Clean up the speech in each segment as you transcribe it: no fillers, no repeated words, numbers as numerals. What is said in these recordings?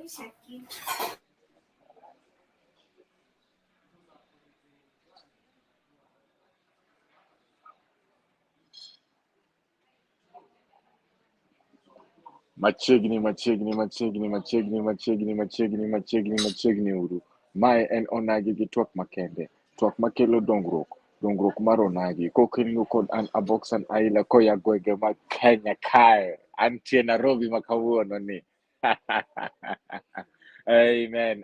Machegni uru. Mae en Onagi Gitwak Makende. Twak makelo dongruok mar Onagi. Kokendo kod an aboksan aila koya gwenge ma Kenya kae. Antie Nairobi ma kawuono ni. Amen.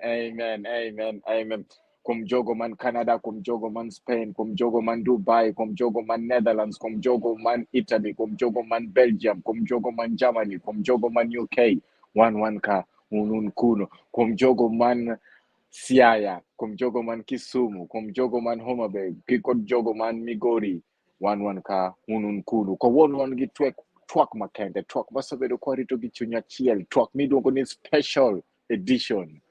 Kuom jogo man Canada, kuom jogo man Spain, kuom jogo man Dubai, kuom jogo man Netherlands, kuom jogo man Italy, kuom jogo man Belgium, kuom jogo man Germany, kuom jogo man UK, wan ka unun kuno, kuom jogo man Siaya, kuom jogo man Kisumu, kuom jogo man Homa Bay, kod jogo man Migori, wan ka unun kuno. Kawuono wan gi twak makende, twak masebedo kwarito gi chuny achiel, twak miluongo ni special edition.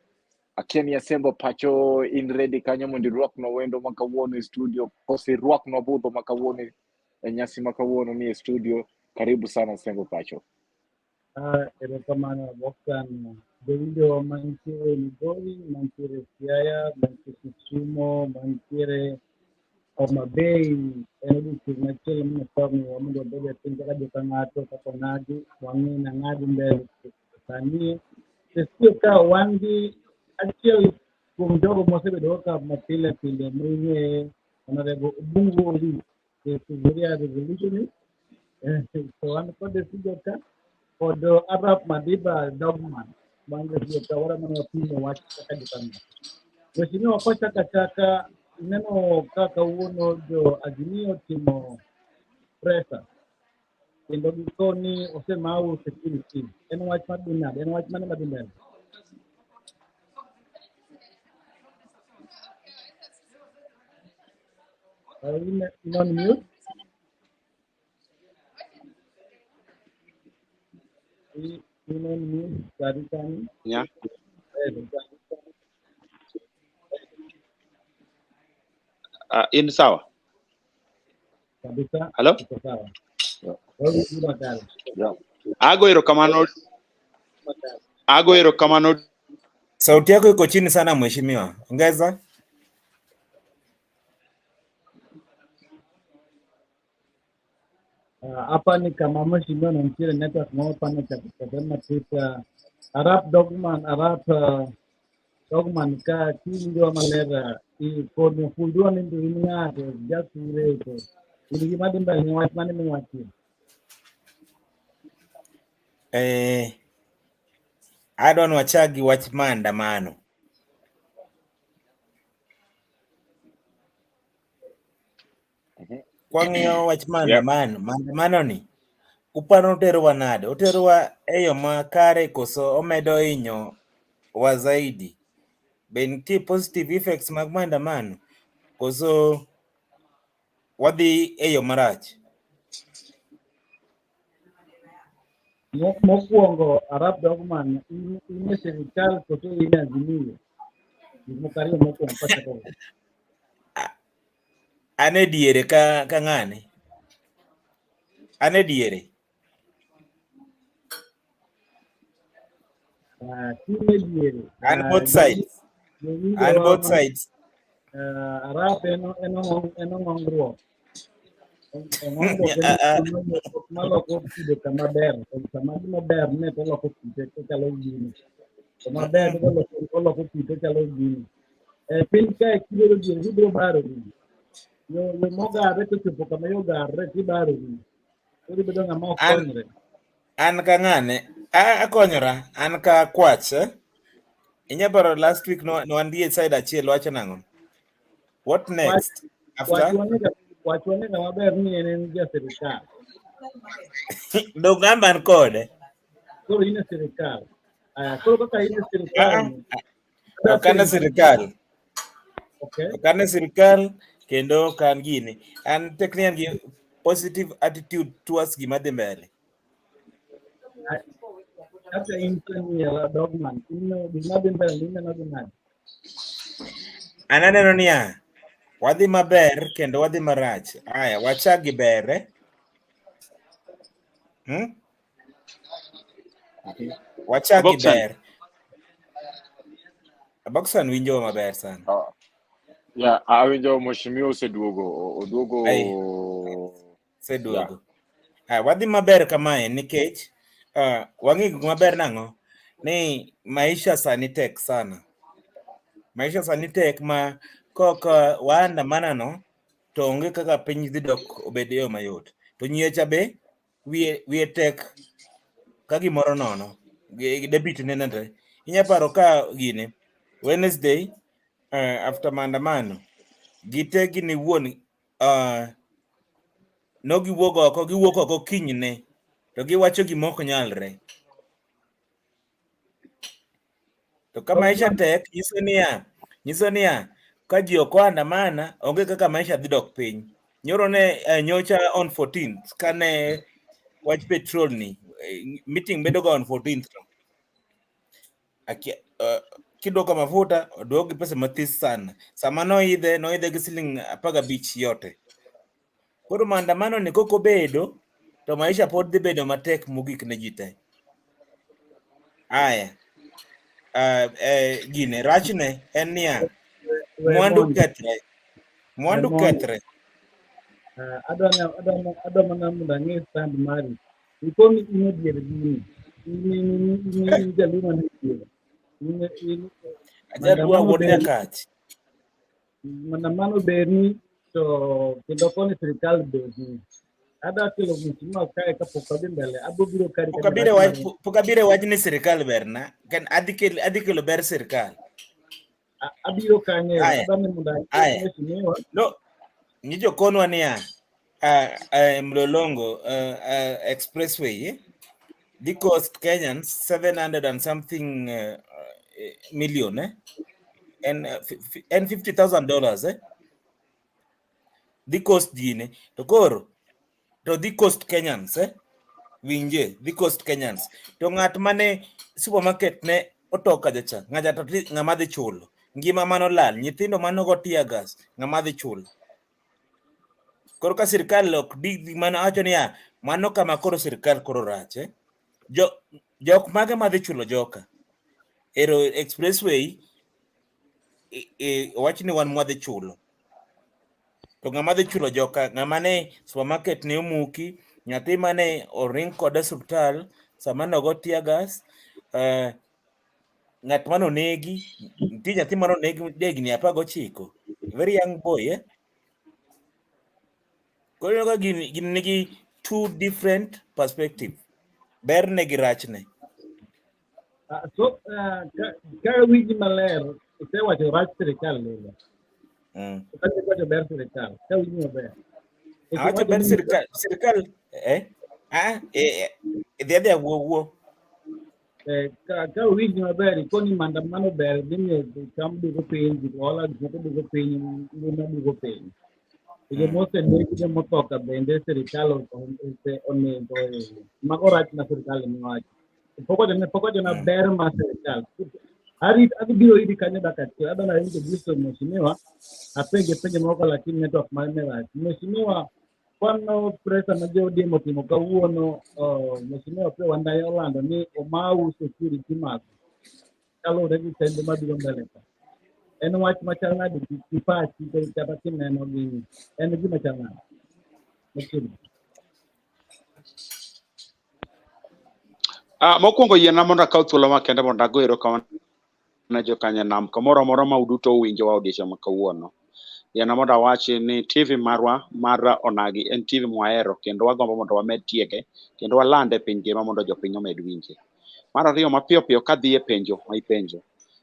Akia ni asembo pacho in ready kanyo mondo irwaknwa wendo ma kawuono e studio, kose irwaknwa budho ma kawuono e nyasi ma kawuono ni e studio. Karibu sana asembo pacho. Erokamano Boksan, jowinjo mantiere Migori, mantiere Siaya, mantiere Kisumu, mantiere Homa Bay, en odiochieng' machielo minepamiwa mondo wabed e piny kaka joka ng'ato kaka Onagi, wang'e na ng'adi mbele sani. Sestudio ka wan gi achiel kuom jogo mosebedo ka mapile ming'eye Honorable Obungu Suguria Revolutionary. So wan kod studio ka kod Arap Madiba Dogman bang'e studio ka wara mana wapimo wach kaka joka ng'ato. Mheshimiwa kochaka ineno ka kawuono jo Azimio timo presa kendo giko ni osemau security. En wach madhi nade? En wach mane madhi mbele? In on mute? In on mute, Sarikani? Yeah. In sawa. Kabisa. Hello? Sawa. Yeah. Ago erokamano. Sauti yako iko chini sana mheshimiwa. Ongeza. Hapa ni kama mheshimiwa na mchire network mo pana cha Twitter. Arap Dogman ka kinjo malera I kono fundua ni dunia just reto. Ili madimba ni watu mane mwati. Adon wachagi wach maandamano. Kwang'yo wach maandamano, maandamano ni upano oterowa nade? Oterowa eyo makare koso omedo hinyo wa zaidi? Be nitie positive effects mag maandamano koso wadhi eyo marach? Mokwongo Arap Dogman ine serikal koso ine Azimio. Mokario mokwongo pachako. Ane diere ka ng'ane? Ane diere? Kine diere. And both sides. And both sides. Arap eno ng'ongruok. Maloko kido kama ber. Kama ber ne toloko kite kachalo gini. Kama ber toloko kite kachalo gini. Piny kae kibiro diere hibiro baro gini. Yo mogare to chopo kama yo garre tibaro gini. Kodi bedo ng'ama okonyre. An ka ng'ane? Akonyora. An ka kwach. Inyabaro last week no andie side achiel wacho nang'o? What next? After? Wachwane kama ber ni en ja serikal. Dogamba an kode. Koro ine serikal. Koro kaka ine serikal. Okane serikal. Okay. Okane serikal kendo kan gini. An tekni an gi positive attitude towards gima dhi mbele. Kaka inteni ya Dogman, ino gima dhi mbele ine nodhi nade? An aneno niya, wadhi maber kendo wadhi marach. Aya, wachagi bere. Wachagi ber. Boxan winjo maber sana. Yeah, awinjo Mheshimiwa oseduogo. Seduogo. Wadhi maber kamae nikech wang'i maber nang'o ni maisha sani tek sana. Maisha sani tek ma kok waandamana no to onge kaka piny dhi dok obed yo mayot. To nyiecha be wiye tek ka gimoro nono. Debit nenore. Inya paro ka gine Wednesday after maandamano gite gini wuon no giwuok oko kinyne to giwacho gimok nyalre. To ka maisha tek nyiso niya ka ji ok oandamana onge kaka maisha dhi dok piny. Nyoro ne nyocha on 14th kane wach petrol ni meeting bedo ga on 14th to kiduoko mafuta oduok gi pesa mathis sana. Sama noidhe gi siling 15 yote. Koro maandamano ni koko bedo to maisha pod dhi bedo matek mogik ne ji te. Aya gine rachne en niya mwandu kethre. Adwa mana mondo ang'e stand mari. Ikomi in e dier dini. In jaluo man e diere. Ajaluo wuod nyakach. Maandamano berni to kendo koni sirikal berni. Adwa kelo mheshimiwa kae kapok wadhi mbele. Abiro biro kari Pok abire wach ni sirikal berna. Kan adhi kelo ber sirikal. Abiro kanyo. Adwa ni mondo ang'e mheshimiwa. No, nyijo konwa niya Mlolongo expressway the cost Kenyans 700 and something million and $50,000 the cost gine to koro to the cost Kenyans winje the cost Kenyans to ng'at mane supermarket ne otoka jacha ng'ama dhi chulo ngima mano lal nyithindo manogo tear gas ng'ama dhi chulo. Koro ka sirikal ok di mano acho niya mano kama koro sirikal koro rache jok mage madhi chulo joka ero expressway wach ni wan mwadhi chulo to ng'ama dhi chulo joka ng'ama ne supermarket ne omuki nyathi mane oring kod osiptal sama nogo tear gas ng'at mano negi nitie nyathi mano negi degni 19 very young boy koro ka gini nigi two different perspective ber ne gi rachne. So ka winji maler isewacho rach sirikal lilo. Wacho ber sirikal ka winji maber. Awacho ber sirikal dhi wuo. Ka winji maber ikoni maandamano ber dhi miyo cham duogo piny gik ohala gik moko duogo piny ngima duogo piny. Jomosenegi jomotoka bende sirikal onego mago rach ma sirikal miwacho. Pok wachona ber mar sirikal. Abiro iri kanyo dakika achiel. Adwa nawinjo giso mheshimiwa apenje penjo moko lakini network mare ne rach. Mheshimiwa kwano presa ma jo ODM otimo kawuono mheshimiwa pia Wandayi olando ni omau security mag kaluwore gi chenro mabiro mbele ka. En wach machal nade kipachi kata kineno gini en gima chal nade? Mokwongo yiena mondo akaw thuolo makende mondo ago erokamano ne jokanya nam kamoro amora ma uduto uwinjowa odiochieng' ma kawuono. Yiena mondo awachi ni TV marwa mar Onagi en TV mwahero kendo wagombo mondo wamed tiege kendo walande piny ngima mondo jopiny omed winje. Mar ariyo mapiyo piyo kadhi e penjo ma ipenjo.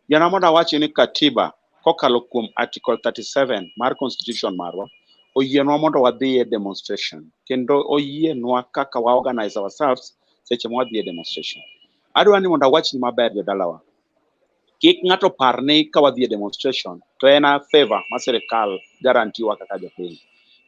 Yiena mondo awachi ni katiba kokalo kuom article 37 mar constitution marwa oyienwa mondo wadhi e demonstration kendo oyienwa kaka wa organize ourselves seche ma wadhi e demonstration. Adwa ni mondo awachni maber jodalawa. Kik ng'ato par ni ka wadhi e demonstration to en a favor ma sirikal guarantee wa kaka jopiny.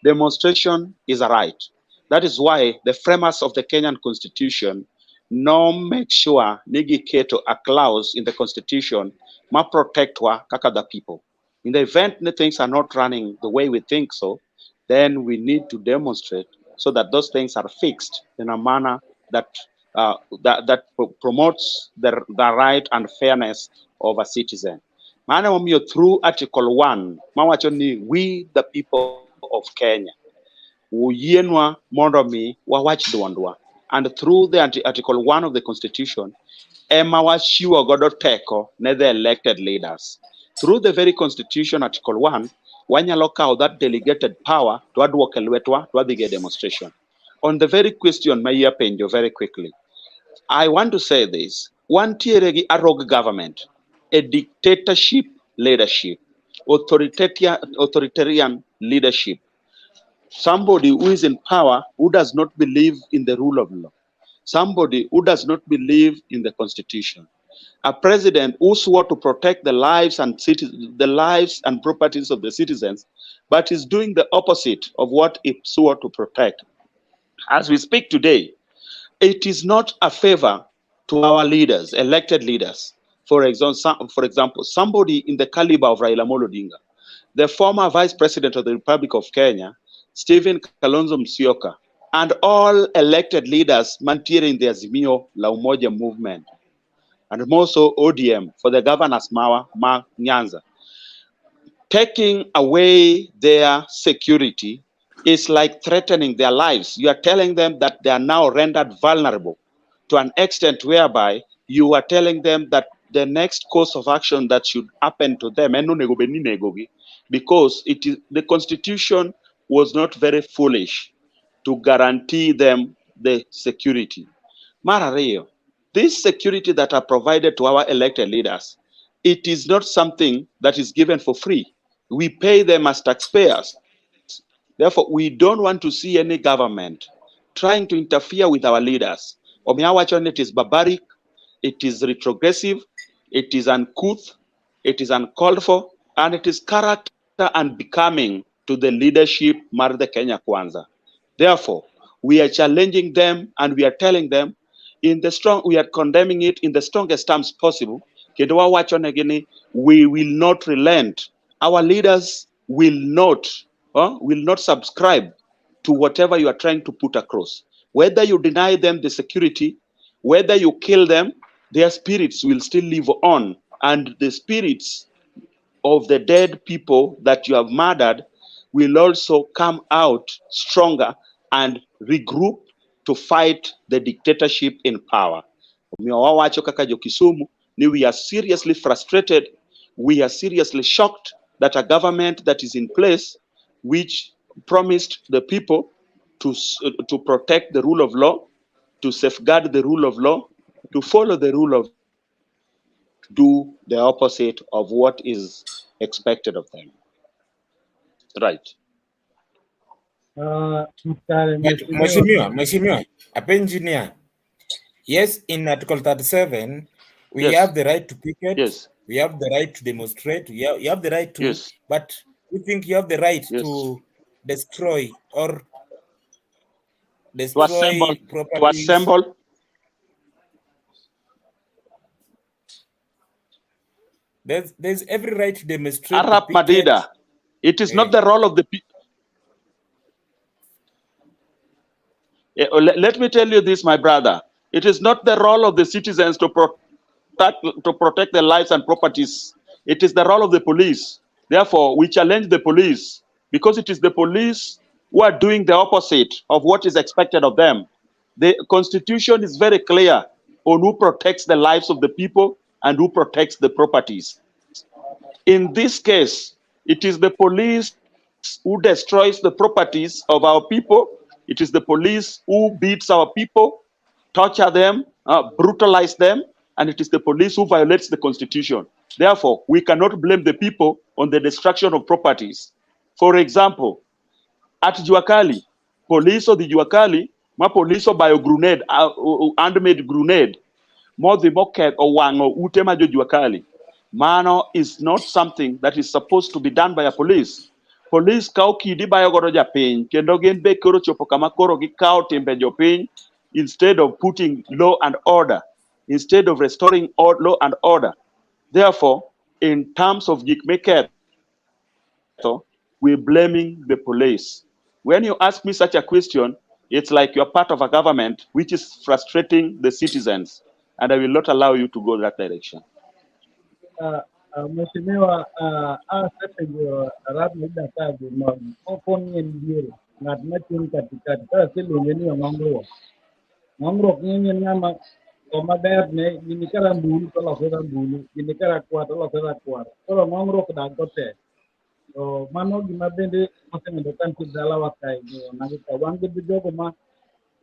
Demonstration is a right. That is why the framers of the Kenyan constitution make sure ni giketo a clause in the constitution ma protect wa kaka the people. In the event that things are not running the way we think so, then we need to demonstrate so that those things are fixed in a manner that promotes the right and fairness of a citizen. Maana momiyo through Article 1, mawacho ni we the people of Kenya, uyienwa mondo mi wawach duondwa. And through the Article 1 of the Constitution, ema wachiwo godo teko ne the elected leaders. Through the very Constitution, Article 1, wanyalo kawo that delegated power to waduoke lwetwa to wadhi demonstration. On the very question ma iye penjo very quickly, I want to say this. One tiere a rogue government, a dictatorship leadership, authoritarian leadership. Somebody who is in power who does not believe in the rule of law. Somebody who does not believe in the constitution. A president who swore to protect the lives and properties of the citizens, but is doing the opposite of what he swore to protect. As we speak today, it is not a favor to our leaders, elected leaders. For example, somebody in the caliber of Raila Amolo Odinga, the former Vice President of the Republic of Kenya, Stephen Kalonzo Musyoka, and all elected leaders mantiere in the Azimio la Umoja movement, and more so ODM for the governors Ma Nyanza. Taking away their security is like threatening their lives. You are telling them that they are now rendered vulnerable to an extent whereby you are telling them that the next course of action that should happen to them, because the Constitution was not very foolish to guarantee them the security. Marario, this security that are provided to our elected leaders, it is not something that is given for free. We pay them as taxpayers. Therefore, we don't want to see any government trying to interfere with our leaders. It is barbaric, it is retrogressive, it is uncouth, it is uncalled for, and it is character unbecoming to the leadership Marde Kenya Kwanza. Therefore, we are challenging them and we are telling them we are condemning it in the strongest terms possible. We will not relent. Our leaders will not subscribe to whatever you are trying to put across. Whether you deny them the security, whether you kill them, their spirits will still live on. And the spirits of the dead people that you have murdered will also come out stronger and regroup to fight the dictatorship in power. We are seriously frustrated. We are seriously shocked that a government that is in place, which promised the people to protect the rule of law, to safeguard the rule of law, to follow the rule of do the opposite of what is expected of them. Right. Mheshimiwa, engineer. Yes, in Article 37, we have the right to picket. Yes. We have the right to demonstrate. You have the right to, but you think you have the right to destroy or destroy properties? To assemble. There's every right to demonstrate. Arab Madida. It is not the role of the people. Let me tell you this, my brother. It is not the role of the citizens to protect their lives and properties. It is the role of the police. Therefore, we challenge the police because it is the police who are doing the opposite of what is expected of them. The Constitution is very clear on who protects the lives of the people and who protects the properties. In this case, it is the police who destroys the properties of our people. It is the police who beats our people, torture them, brutalize them, and it is the police who violates the Constitution. Therefore, we cannot blame the people on the destruction of properties. For example, at Juakali, police of the Juakali, ma police of bio-grenade, handmade grenade, more the moket or wango utema Juakali. Mano is not something that is supposed to be done by a police. Police kao kidi bayo goro japiny, kendo gen be koro chopo kama koro gi kao timbe jopiny, instead of putting law and order, instead of restoring law and order. Therefore, in terms of Gitwak, we're blaming the police. When you ask me such a question, it's like you're part of a government which is frustrating the citizens, and I will not allow you to go that direction. Mheshimiwa, sasa ndio rasmi ida kazi moponi ndiere ngat machung katikati sasa siluonge ni ng'ongruok ng'enye ng'ama maber ne gini kara mbulu to loso rambulu gini kara kwar to loso rakwar koro ng'ongruok dag to tek to mano gima bende oseng'edo kanti dalawa kae Onagi ka wan gi jogo ma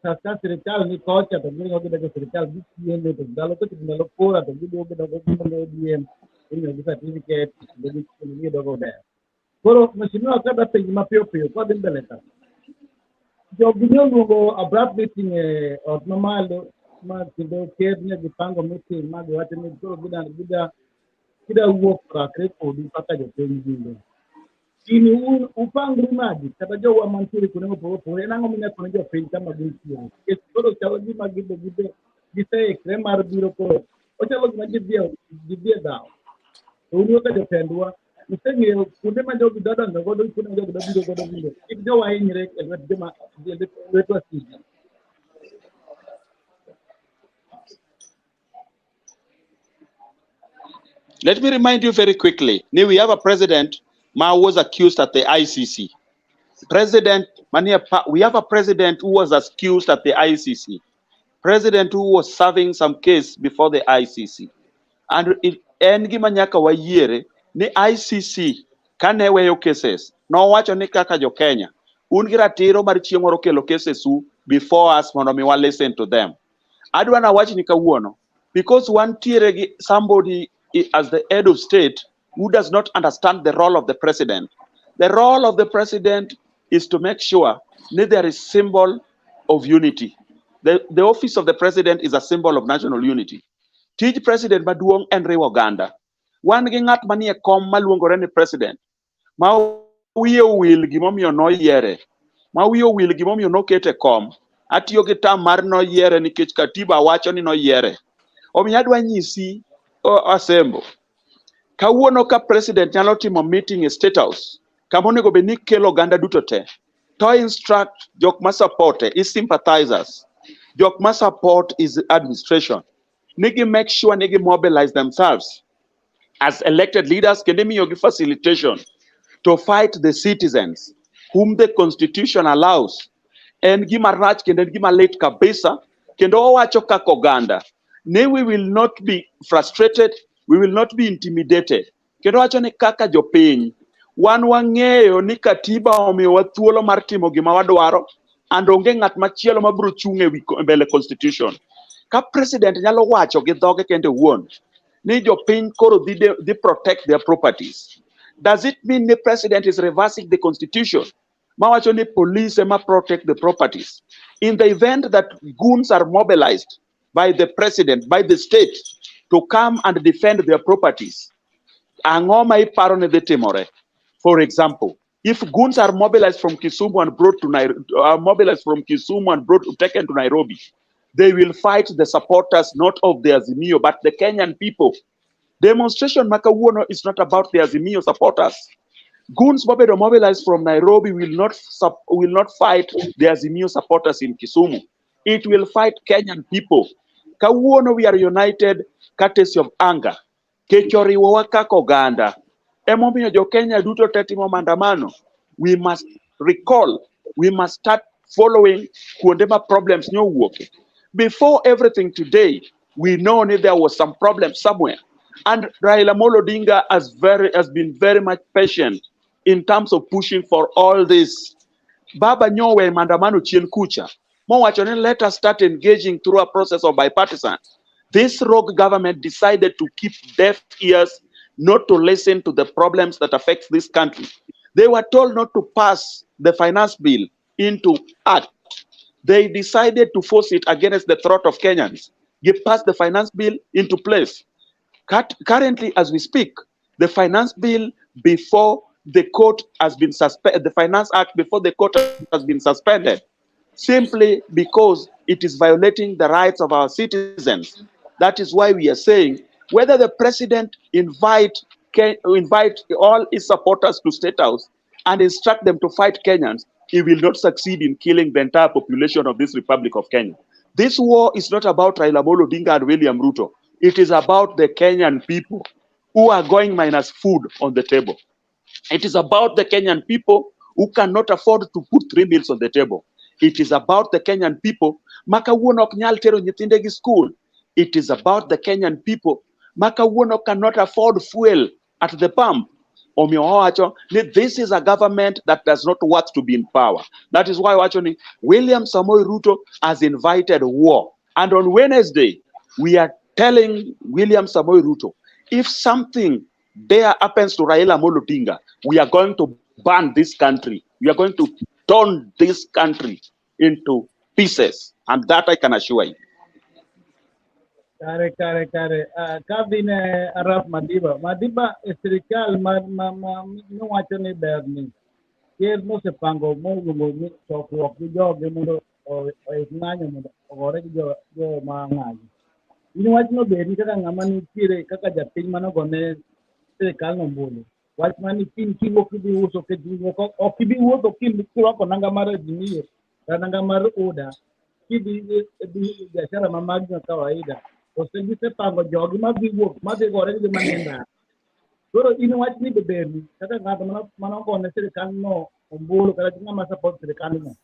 ka sirikal ni kocha to giringo gidago sirikal gichiemo to ndalo to ndalo kora to giduogo gidago ODM inyo gi certificate gidago ber koro mheshimiwa kada penji mapiyo piyo kodhi mbele ka jogi noluongo abrupt meeting e ot mamalo ma kendo ker ne gipango meeting ma giwacho ni koro gida wuok rakre kodi kaka jopiny winjo ini upangri nadi kata jowa mantiere kuonde mopogore opogore en ang'o minyalo ne jopiny kama gintiere nikech koro chalo gima giseikre mar biro koro ochalo gima gidhi e dhawo to un kaka jotendwa useng'eyo kuonde ma jogi dodonjo godo kuonde ma jogi dobiro godo winjo kik jowa hinyre e lwet wasiki. Let me remind you very quickly. Now we have a president who was accused at the ICC. We have a president who was accused at the ICC. President who was serving some case before the ICC. And en gima nyaka wayiere ni ICC kane weyo cases nowacho ni kaka jo Kenya un gi ratiro mar chieng' moro kelo cases before us mondo mi wa listen to them. Adwa na wach ni kawuono because one tiere somebody as the head of state who does not understand the role of the president. The role of the president is to make sure that there is symbol of unity. The office of the president is a symbol of national unity. Tij president maduong' en riwo oganda. Wan gi ng'at manie kom maluongore ni president. Ma wiye owil gimomiyo noyiere. Ma wiye owil gimomiyo nokete kom. Atiyo gi tam mar noyiere nikech katiba wacho ni noyiere. Omiyo adwa nyisi Asembo. Kawuono ka president nyalo timo meeting e State House. Kama onego bed ni kelo oganda duto te. To instruct jok ma support is sympathizers. Jok ma support is administration. Nigi make sure nigi mobilize themselves as elected leaders kende miyo gi facilitation to fight the citizens whom the constitution allows. En gima rach kendo en gima lit kabisa kendo owacho kaka oganda. We will not be frustrated, we will not be intimidated. Kendo wacho ni kaka jopiny wan wang'eyo ni katiba omiyowa thuolo mar timo gima wadwaro and onge ng'at machielo mabiro chung' e mbele constitution. Ka president nyalo wacho gi dhoge kende wuon ni jopiny koro dhi protect their properties. Does it mean the president is reversing the constitution? Mawacho ni police ema protect the properties. In the event that goons are mobilized by the president, by the state, to come and defend their properties, ang'o ma iparo ni dhi timore? For example, if goons are mobilized from Kisumu and brought to taken to Nairobi, they will fight the supporters not of the Azimio but the Kenyan people. Demonstration makawuono is not about the Azimio supporters. Goons mobilized from Nairobi will not fight the Azimio supporters in Kisumu. It will fight Kenyan people. Kawuono we are united courtesy of anger. Kechoriwowa kaka oganda. Emomiyo jo Kenya duto tetimo maandamano. We must recall, we must start following kuonde ma problems nyowuoke. Before everything today, we know that there was some problem somewhere. And Raila Amolo Odinga has been very much patient in terms of pushing for all this. Baba nyowe maandamano chien kucha. Let us start engaging through a process of bipartisan. This rogue government decided to keep deaf ears, not to listen to the problems that affect this country. They were told not to pass the finance bill into act. They decided to force it against the throat of Kenyans. They passed the finance bill into place. Currently, as we speak, the finance bill before the court has been suspended, the Finance Act before the court has been suspended, simply because it is violating the rights of our citizens. That is why we are saying whether the president invite all his supporters to State House and instruct them to fight Kenyans, he will not succeed in killing the entire population of this Republic of Kenya. This war is not about Raila Amolo Odinga and William Ruto. It is about the Kenyan people. who are going minus food on the table. It is about the Kenyan people who cannot afford to put 3 meals on the table. It is about the Kenyan people maka wuon ok nyal tero nyithindegi school. It is about the Kenyan people maka wuon cannot afford fuel at the pump. This is a government that does not want to be in power. That is why William Samoei Ruto has invited war. And on Wednesday, we are telling William Samoei Ruto, if something there happens to Raila Amolo Odinga, we are going to burn this country. We are going to turn this country into pieces. And that I can assure you. Kare. Kabine Arab Madiba serikali wacho ni ber ni. Ker mosepango moyungo chokruok gi joge mondo ng'anyo mondo ogore gi jo ma ng'anyo. In wach no ber ni kaka ng'ama nitiere kaka japiny manogone serikal no mbulu. Wach mani piny kiwuok idhi uso ke ok ibi wuotho kirwako nanga mar Azimio nanga mar UDA kidhi biashara ma magi na kawaida. Osegisepango jogi madhi wuok madhi gore gi manenda. Koro in wach ni ber ni kaka ng'ato manogone serikal no ombulu kata ng'ama support serikal no.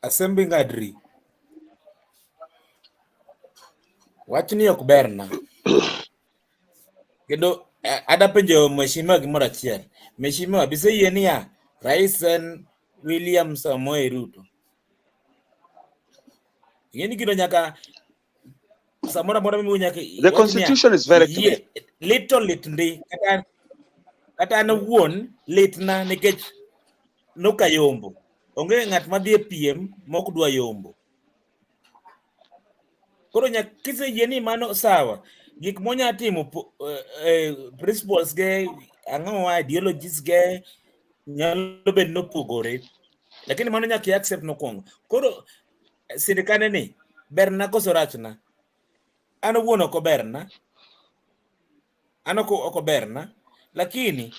Asembi ngadri. Wachni ok berna. Kendo adapenjo mheshimiwa gimoro achiel. Mheshimiwa bise yie ya Rais William Samoei Ruto. Yeni gino nyaka samora mora mimi nyaka the constitution is very clear. Little ndi kata na wuon litna nikech noka yombo. Onge ng'at madhi e piem mok dwa yombo. Koro nyakise yeni mano sawa. Gik monya timo principles ge ang'o ideologies ge nyalo bed no pogore. Lakini mano nyaki accept no kongo. Koro sirikane ni berna koso rachna. Ano wuon oko berna. Ano oko berna. Lakini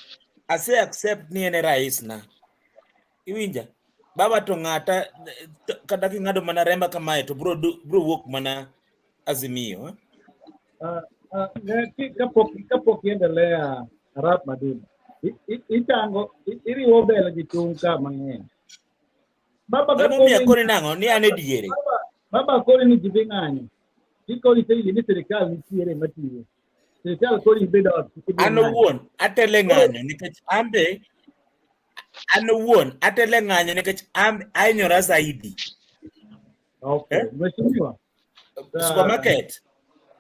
ase accept ni ene rais na. Iwinja. Baba to ng'ata kata king'ado mana remba kamae to bro wuok mana Azimio. Kapok iendelea Arap Madina. Itango iriwo bela gi tung ka mang'eny. Baba koni nango ni ane diere. Baba koni ni jibi ng'anyo. Koni sey ni serikal nitiere matiyo. Serikal koni bedo ano wuon atele ng'anyo nikech ambe ano wuon atele ng'anyo nikech ainyora zaidi. Okay. Mheshimiwa.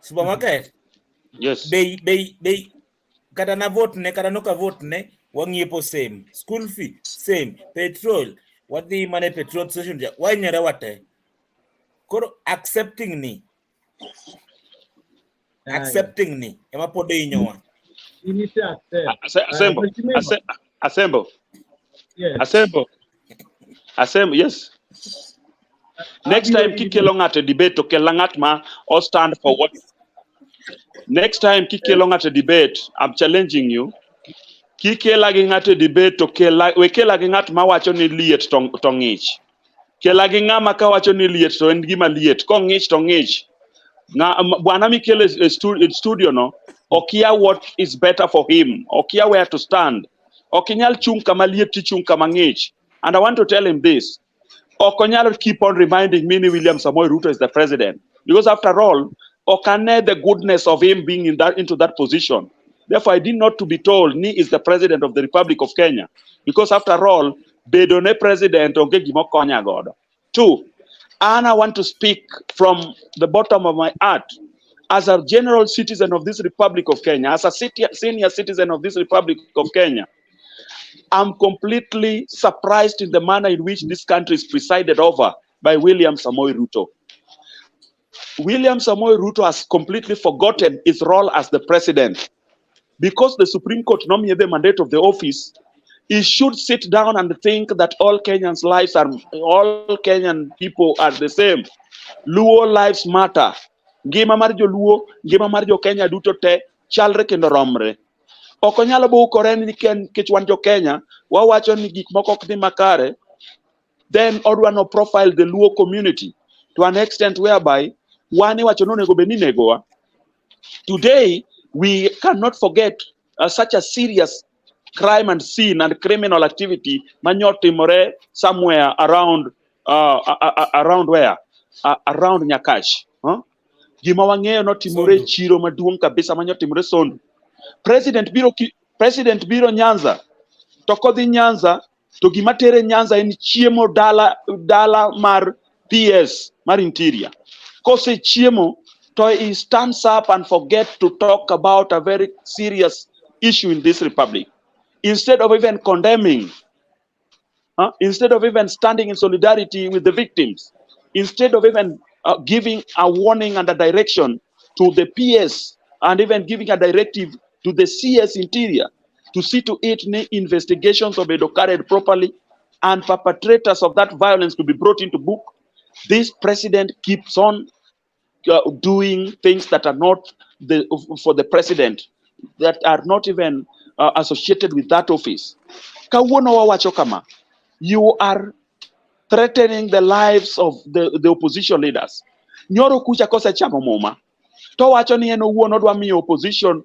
Supermarket. Yes. Bei kata na vote ne kata no ka vote ne wang'iepo same. School fee same. Petrol wadhi mane petrol station wanyere wate. Koro accepting ni ema pod inyowa. Inite accept. Assemble. Yes. Assemble. Yes. Next time kikelo ng'ato debate to kel ng'at ma or stand for what. Next time kikelo ng'ato debate, I'm challenging you. Kikela gi ng'ato debate to kela gi ng'at ma wacho ni liet to ng'ich. Kela gi ng'ama ka wacho ni liet to en gima liet. Ko ng'ich to ng'ich. Bwana mikele studio no, okia what is better for him. Okia where to stand. Okinyal chung kama liet ti chung kama ng'ich. And I want to tell him this. Okonyal keep on reminding me William Samoei Ruto is the president. Because after all, Okane the goodness of him being into that position. Therefore, I did not to be told Ni is the president of the Republic of Kenya. Because after all, Bedone president onge gimo konya God. 2, and I want to speak from the bottom of my heart. As a general citizen of this Republic of Kenya, as a senior citizen of this Republic of Kenya, I'm completely surprised in the manner in which this country is presided over by William Samoei Ruto. William Samoei Ruto has completely forgotten his role as the president. Because the Supreme Court nominated the mandate of the office, he should sit down and think that all Kenyan people are the same. Luo lives matter. Ngima mar jo Luo, ngima mar jo Kenya duto te chalre kendo romre. Okonyalo bukore ni kech wan jo Kenya, wawacho ni gik moko ok dhi makare, then odwa no profile the Luo community. to an extent whereby one today we cannot forget such a serious crime and sin and criminal activity manyotimore somewhere around around where around Nyakash. Gima wang'eyo notimore chiro maduong' kabisa manyotimore Sondu. President biro Nyanza to kodhi Nyanza to gima tere Nyanza en chiemo dala mar PS mar interior. Kose chiemo to he stands up and forget to talk about a very serious issue in this republic. Instead of even condemning, instead of even standing in solidarity with the victims, instead of even giving a warning and a direction to the PS and even giving a directive to the CS Interior to see to it investigations of it carried properly and perpetrators of that violence to be brought into book, this president keeps on doing things that are not for the president, that are not even associated with that office. You are threatening the lives of the opposition leaders. Nyoro kucha kosa chamo muma. To wacho ni eno wuon odwa miyo opposition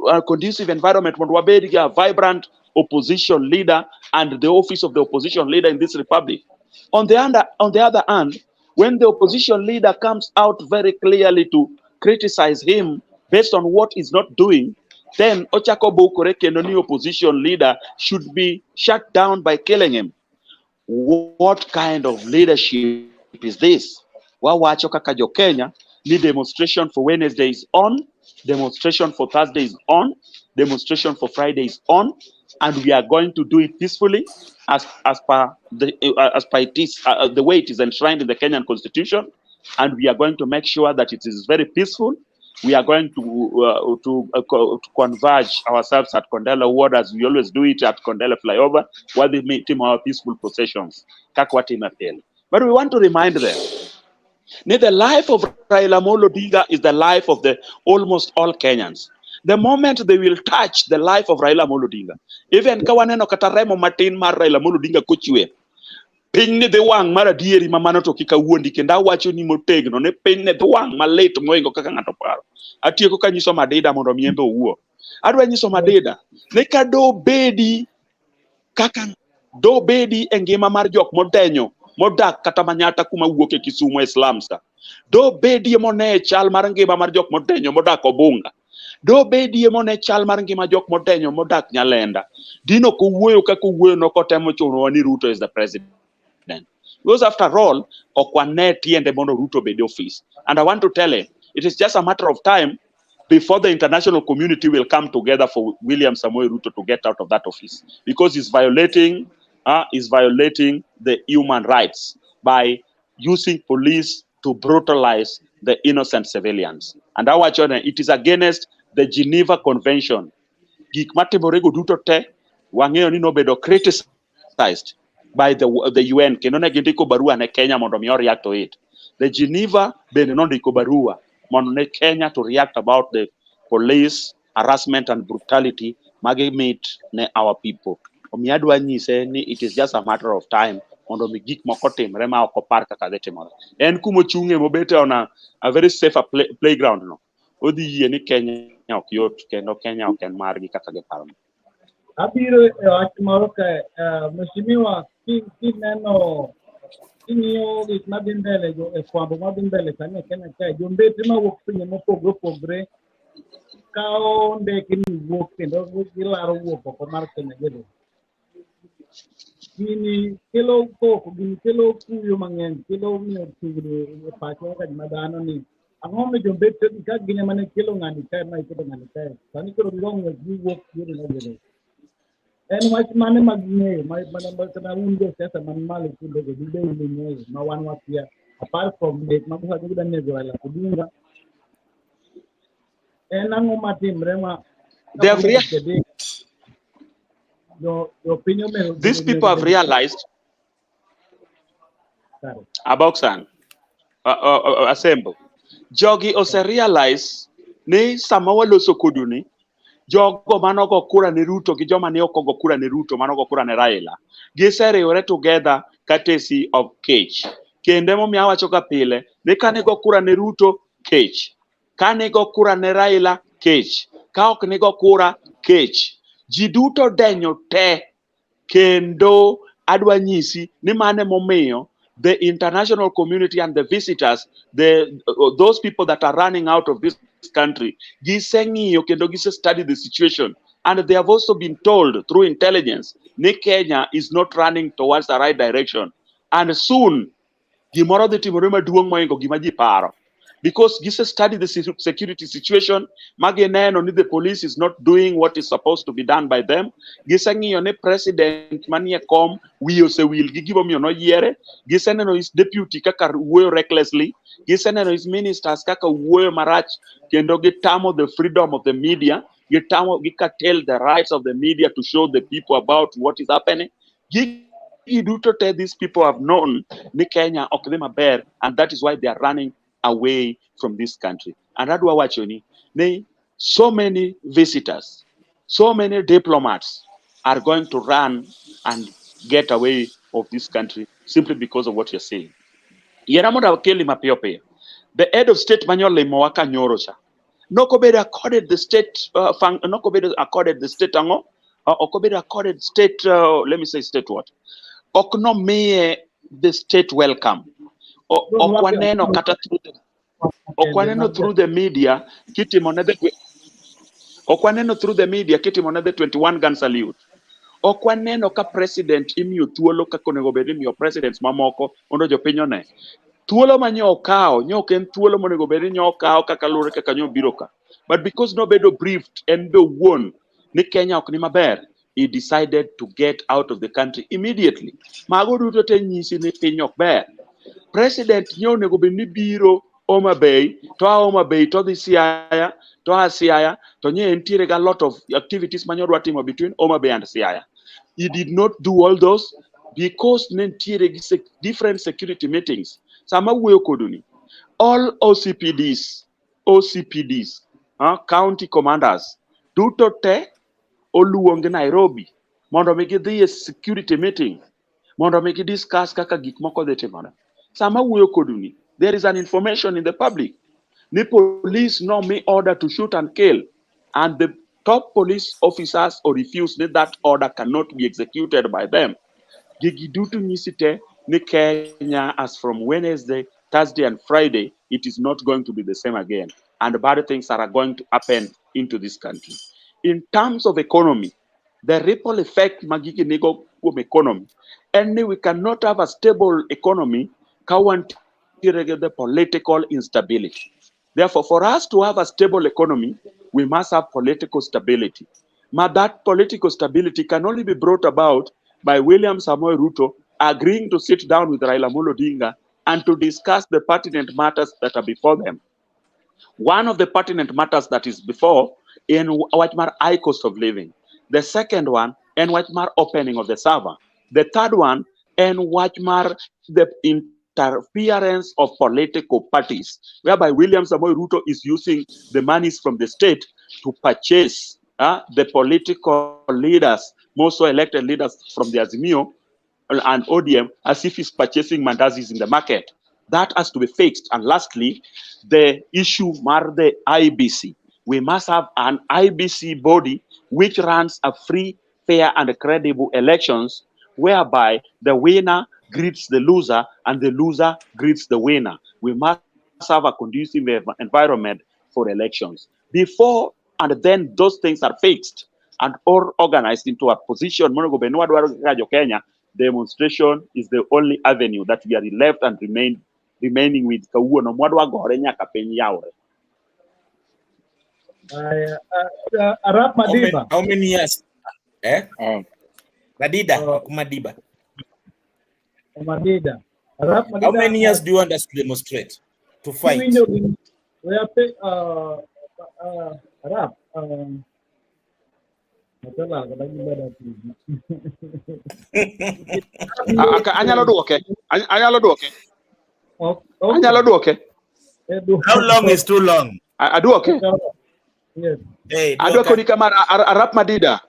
a conducive environment mondo wabed a vibrant opposition leader and the office of the opposition leader in this republic. On the other hand, when the opposition leader comes out very clearly to criticize him based on what he's not doing, then Ochako Bokore Kenoni opposition leader should be shut down by killing him. What kind of leadership is this? Wawacho kaka Kenya, the demonstration for Wednesday is on, demonstration for Thursday is on, demonstration for Friday is on, and we are going to do it peacefully as per it is the way it is enshrined in the Kenyan Constitution, and we are going to make sure that it is very peaceful. We are going to converge ourselves at Kondele Ward as we always do it at Kondele Flyover, where they meet our peaceful processions. But we want to remind them, the life of Raila Amolo Odinga is the life of the almost all Kenyans. The moment they will touch the life of Raila Amolo Odinga, even kawaneno kataremo matin mar Raila Amolo Odinga kochwe, piny ne the wang mara dieri mamano to kika wuondi kenda wacho ni motegno ne piny ne the wang malit moingo kaka ng'ato paro. Atieko ka nyiso Madeda mondo miembe owuo. Adwa nyiso Madeda ne ka do bedi e ngima mar jok modenyo modak kata Manyata kuma wuok e Kisumu Islam sa. Do bedi mone chal mar ngima mar jok modenyo modak Obunga. Do bedi mone chal mar ngima jok modenyo modak Nyalenda. Dino ko wuoyo kaka wuoyo no kotemo chuno ni Ruto is the president. Because after all, Okwane tiende mono Ruto be the office. And I want to tell him, it is just a matter of time before the international community will come together for William Samoei Ruto to get out of that office. Because he's violating the human rights by using police to brutalize the innocent civilians. And it is against the Geneva Convention. Gik matimorego duto te, wang'eyo ni nobedo criticized by the UN. Kenone gindiko barua ne Kenya mondo mi react to it. The Geneva bende nondiko barua mondo ne Kenya to react about the police harassment and brutality magi meet ne our people. Omiadwa nyise ni it is just a matter of time mondo mi gik moko timre ma ok opar kaka dhi timore. En kumo chunge mobete on a very safe playground no. Odhi yie ni Kenya ok yot kendo Kenya ok en margi kaka giparo. Abiro moro ka mheshimiwa kineno kinyo gik madhi mbele e kwambo madhi mbele sani Kenya kae jombete mawuok pinje mopogore opogore kao ndeke ni wuok kendo gilaro wuok oko mar Kenya gedo. Gini kelo koko, gini kelo kuyo mang'eny, kelo miyo tugni e pacho ka madano ni ang'o me jombete ka gine mane kelo ng'ani kae ma iketo ng'ani kae sani koro girongo gi wuok gedo na gedo. En wach mane mag ng'eyo mana un jo siasa man malo kundo go gibe ni ng'eyo ma wan wapia apart from it ma buha guda nego Raila Odinga en ang'o matimre ma they have these people have realized about San assemble jogi ose realize ni sama waloso koduni jogo manogo kura ne Ruto gi joma ne okogo kura ne Ruto manogo kura ne Raila giseriwore together courtesy of Cage. kende momiyo awacho ka pile ni kane go kura ne Ruto kech, kane go kura ne Raila kech, ka ok ne go kura kech. Ji duto denyo te, kendo adwa nyisi ni mane momiyo the international community and the visitors, those people that are running out of this country, giseng'iyo kendo gise study the situation, and they have also been told through intelligence ni Kenya is not running towards the right direction, and soon gimoro dhi timore maduong' moingo gima ji paro, because gise study the security situation, magineno ni the police is not doing what is supposed to be done by them. Giseng'iyo ni president manie kom wiye osewil gi gimomiyo noyiere. Giseneno his deputy kaka wuoyo recklessly. Giseneno his ministers kaka wuoyo marach kendo gitamo the freedom of the media. Gikatel the rights of the media to show the people about what is happening. These people have known ni Kenya ok dhi maber, and that is why they are running away from this country. And adwa wacho ni so many visitors, so many diplomats are going to run and get away of this country simply because of what you're saying. Yera moda keli mapiyo piyo. The head of state manyolimo waka nyoro cha. Nokobeda accorded the state nokobeda accorded the state ango, okobeda accorded state let me say state what? Okno miye the state welcome. Okwaneno kata through the media kitimo ne the 21 gun salute. Okwaneno ka president imiyo thuolo kaka onego bed imiyo presidents mamoko mondo jopiny one. Thuolo ma nyo okawo, nyo ok en thuolo monego bed ni nyo okawo kaka lure kaka nyo biro ka. But because nobedo briefed and the one ni Kenya ok ni maber, he decided to get out of the country immediately. Mago duto te nyisi ni piny ok ber. President nyo onego bed ni biro Homa Bay, to Homa Bay to dhi Siaya, to Siaya, to nye entiere ga lot of activities manyo dwa timo between Homa Bay and Siaya. He did not do all those because nentiere different security meetings. Sama wuoyo koduni. All OCPDs, county commanders, duto te oluong Nairobi, mondo mi gidhi a security meeting, mondo mi discuss kaka gik moko dhi timore. Sama wuoyo koduni, there is an information in the public. The police no me order to shoot and kill, and the top police officers or refuse that order cannot be executed by them. Gigi dutu nisite ni Kenya as from Wednesday, Thursday, and Friday, it is not going to be the same again, and bad things are going to happen into this country. In terms of economy, the ripple effect magiki nigo economy, and we cannot have a stable economy the political instability. Therefore, for us to have a stable economy, we must have political stability. But that political stability can only be brought about by William Samoei Ruto agreeing to sit down with Raila Amolo Odinga and to discuss the pertinent matters that are before them. One of the pertinent matters that is before in Wachmar high cost of living. The second one, in Wachmar opening of the server. The third one, in Wachmar the interference of political parties, whereby William Samoei Ruto is using the monies from the state to purchase the political leaders, most so elected leaders from the Azimio and ODM, as if he's purchasing mandazis in the market. That has to be fixed. And lastly, the issue mar the IBC. We must have an IBC body which runs a free, fair, and credible elections, whereby the winner greets the loser and the loser greets the winner. We must have a conducive environment for elections. Before and then those things are fixed and or organized into a position, demonstration is the only avenue that we are left and remaining with. Arap Madiba. How many years? Madiba. Madiba. How many years do you want us to demonstrate? To fight? Arap. Anyalo duoke. How long is too long? Aduoke. Yes. Hey, Aduoke kamar Arap Madida.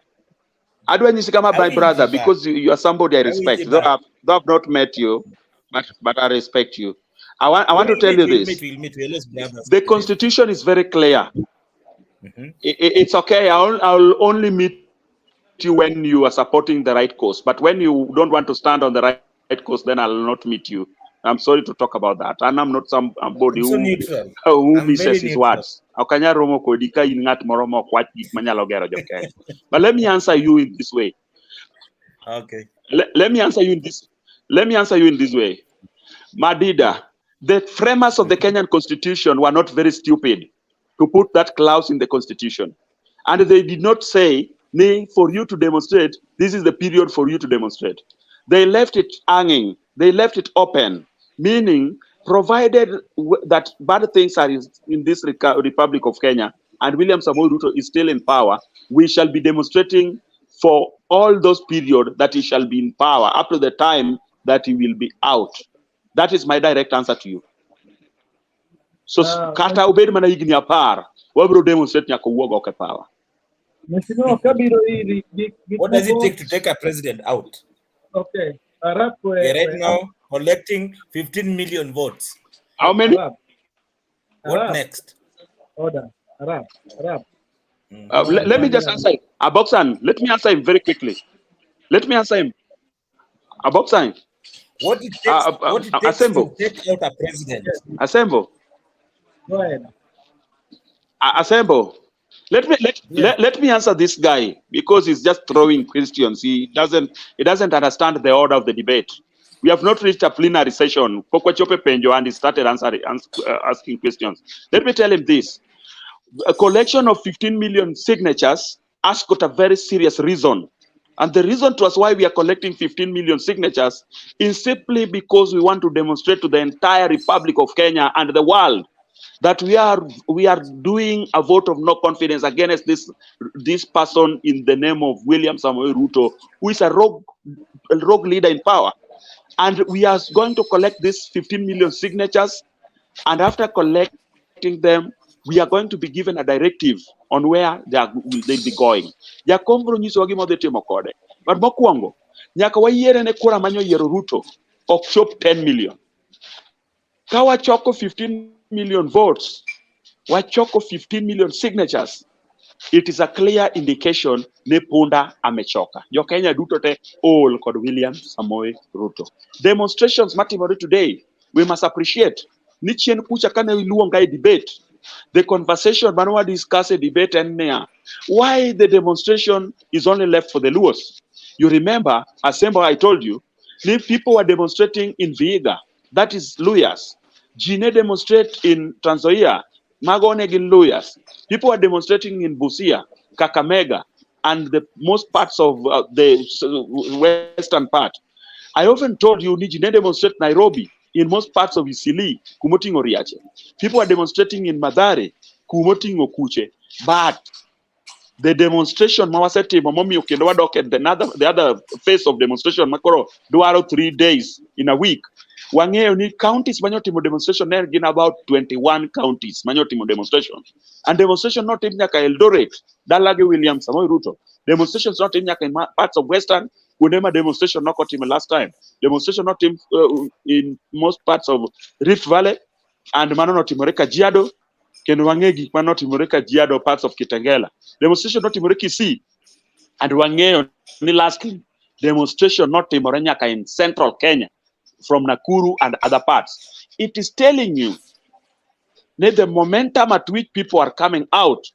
Adwa nyisi kama my brother, because you are somebody I respect. Though I've not met you, but I respect you. I want to tell you this. We'll meet. We'll the Constitution is very clear. It's okay. I'll only meet you when you are supporting the right cause. But when you don't want to stand on the right cause, then I'll not meet you. I'm sorry to talk about that. And I'm not somebody who misses his words. But let me answer you in this way. Okay. Let me answer you in this. Let me answer you in this way. Madida, the framers of the Kenyan Constitution were not very stupid to put that clause in the Constitution. And they did not say, nay, for you to demonstrate, this is the period for you to demonstrate. They left it hanging. They left it open, meaning provided that bad things are in this Republic of Kenya and William Samoei Ruto is still in power, we shall be demonstrating for all those periods that he shall be in power up to the time that he will be out. That is my direct answer to you. So, kata ubedi mana higni apar, wabro demonstrate nyaka uoga oke power. What does it take to take a president out? Okay. We're right now collecting 15 million votes. How many? What next? Order. Arab. Let me just answer him. Aboksan, let me answer him very quickly. Let me answer him. Aboksan. What it takes to take out a president? Assemble. Go ahead. Assemble. Let me answer this guy because he's just throwing questions. He doesn't understand the order of the debate. We have not reached a plenary session. And he started asking questions. Let me tell him this. A collection of 15 million signatures has got a very serious reason. And the reason to us why we are collecting 15 million signatures is simply because we want to demonstrate to the entire Republic of Kenya and the world that we are doing a vote of no confidence against this person in the name of William Samoei Ruto, who is a rogue leader in power. And we are going to collect these 15 million signatures, and after collecting them, we are going to be given a directive on where they'll be going. But mokuongo, nyaka wayiere ne kura manyo yiero Ruto ok chop 10 million. Kawa choko 15 million votes, wachoko 15 million signatures, it is a clear indication ne punda amechoka. Jo Kenya duto te all kod William Samoei Ruto. Demonstrations matimore today, we must appreciate. Ni chien kucha kane iluonga e debate. The conversation manwa discuss a debate and why the demonstration is only left for the Luos. You remember, Assemble, I told you, people were demonstrating in Vihiga, that is Luyas. Gine demonstrate in Trans Nzoia, Magone in Luyas. People are demonstrating in Busia, Kakamega, and the most parts of the western part. I often told you, Nijine demonstrate Nairobi, in most parts of Isili, Kumotingo Riache. People are demonstrating in Madare, Kumotingo Kuche. But the demonstration, Mawaseti, Momomi, the other phase of demonstration, Makoro, Duaro 3 days in a week. Wangeo ni counties manyotimo demonstration there again about 21 counties manyotimo demonstration. And demonstration not in Nyaka Eldoret, Dalage William Samoei Ruto. Demonstrations not in Nyaka in parts of Western, Kunema demonstration not got him last time. Demonstration not in most parts of Rift Valley and Manono Timoreka Jiado, Kenwangegi, Mano Timoreka Jiado, parts of Kitengela. Demonstration not Timoreki Sea and Wangeo ni lastly. Demonstration not Timorenyaka in central Kenya, from Nakuru and other parts. It is telling you that the momentum at which people are coming out,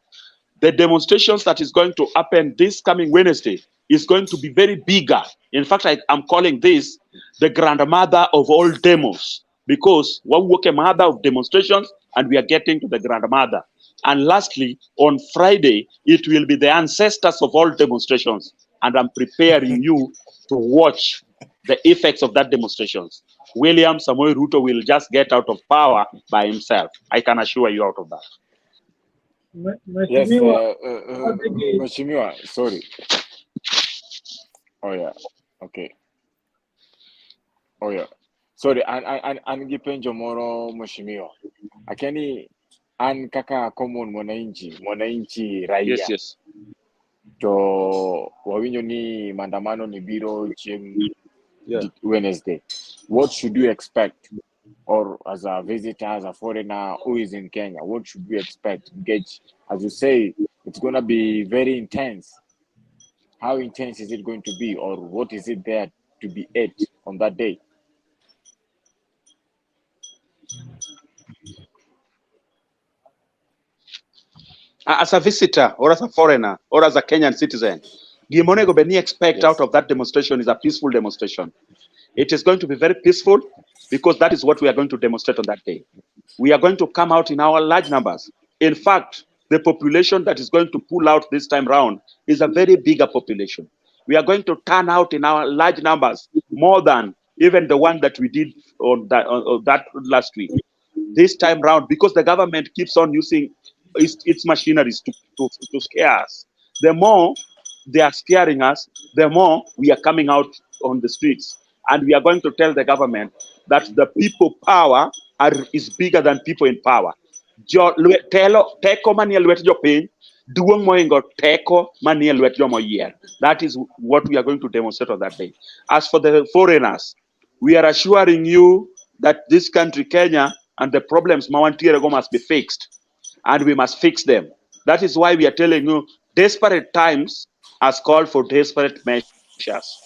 the demonstrations that is going to happen this coming Wednesday is going to be very bigger. In fact, I'm calling this the grandmother of all demos, because we work a mother of demonstrations and we are getting to the grandmother. And lastly, on Friday, it will be the ancestors of all demonstrations. And I'm preparing you to watch the effects of that demonstrations. William Samoei Ruto will just get out of power by himself. I can assure you out of that. Yes, Mheshimiwa, sorry. Oh yeah, okay. Oh yeah, sorry. An gipenjo moro Mheshimiwa. Akeni an kaka common mwananchi raia. Yes. To wawinjo ni maandamano ni biro chieng Wednesday. What should you expect? Or as a visitor, as a foreigner who is in Kenya, what should we expect? Engage, as you say, it's going to be very intense. How intense is it going to be, or what is it there to be ate on that day? As a visitor, or as a foreigner, or as a Kenyan citizen, Gimonego Beni expect out of that demonstration is a peaceful demonstration. It is going to be very peaceful because that is what we are going to demonstrate on that day. We are going to come out in our large numbers. In fact, the population that is going to pull out this time round is a very bigger population. We are going to turn out in our large numbers, more than even the one that we did on that last week. This time round, because the government keeps on using its machineries to scare us. The more they are scaring us, the more we are coming out on the streets. And we are going to tell the government that the people power is bigger than people in power. Teko manie lwet jopiny duong' moingo teko manie lwet jomoyier. That is what we are going to demonstrate on that day. As for the foreigners, we are assuring you that this country, Kenya, and the problems Mawantierego must be fixed, and we must fix them. That is why we are telling you, desperate times has called for desperate measures.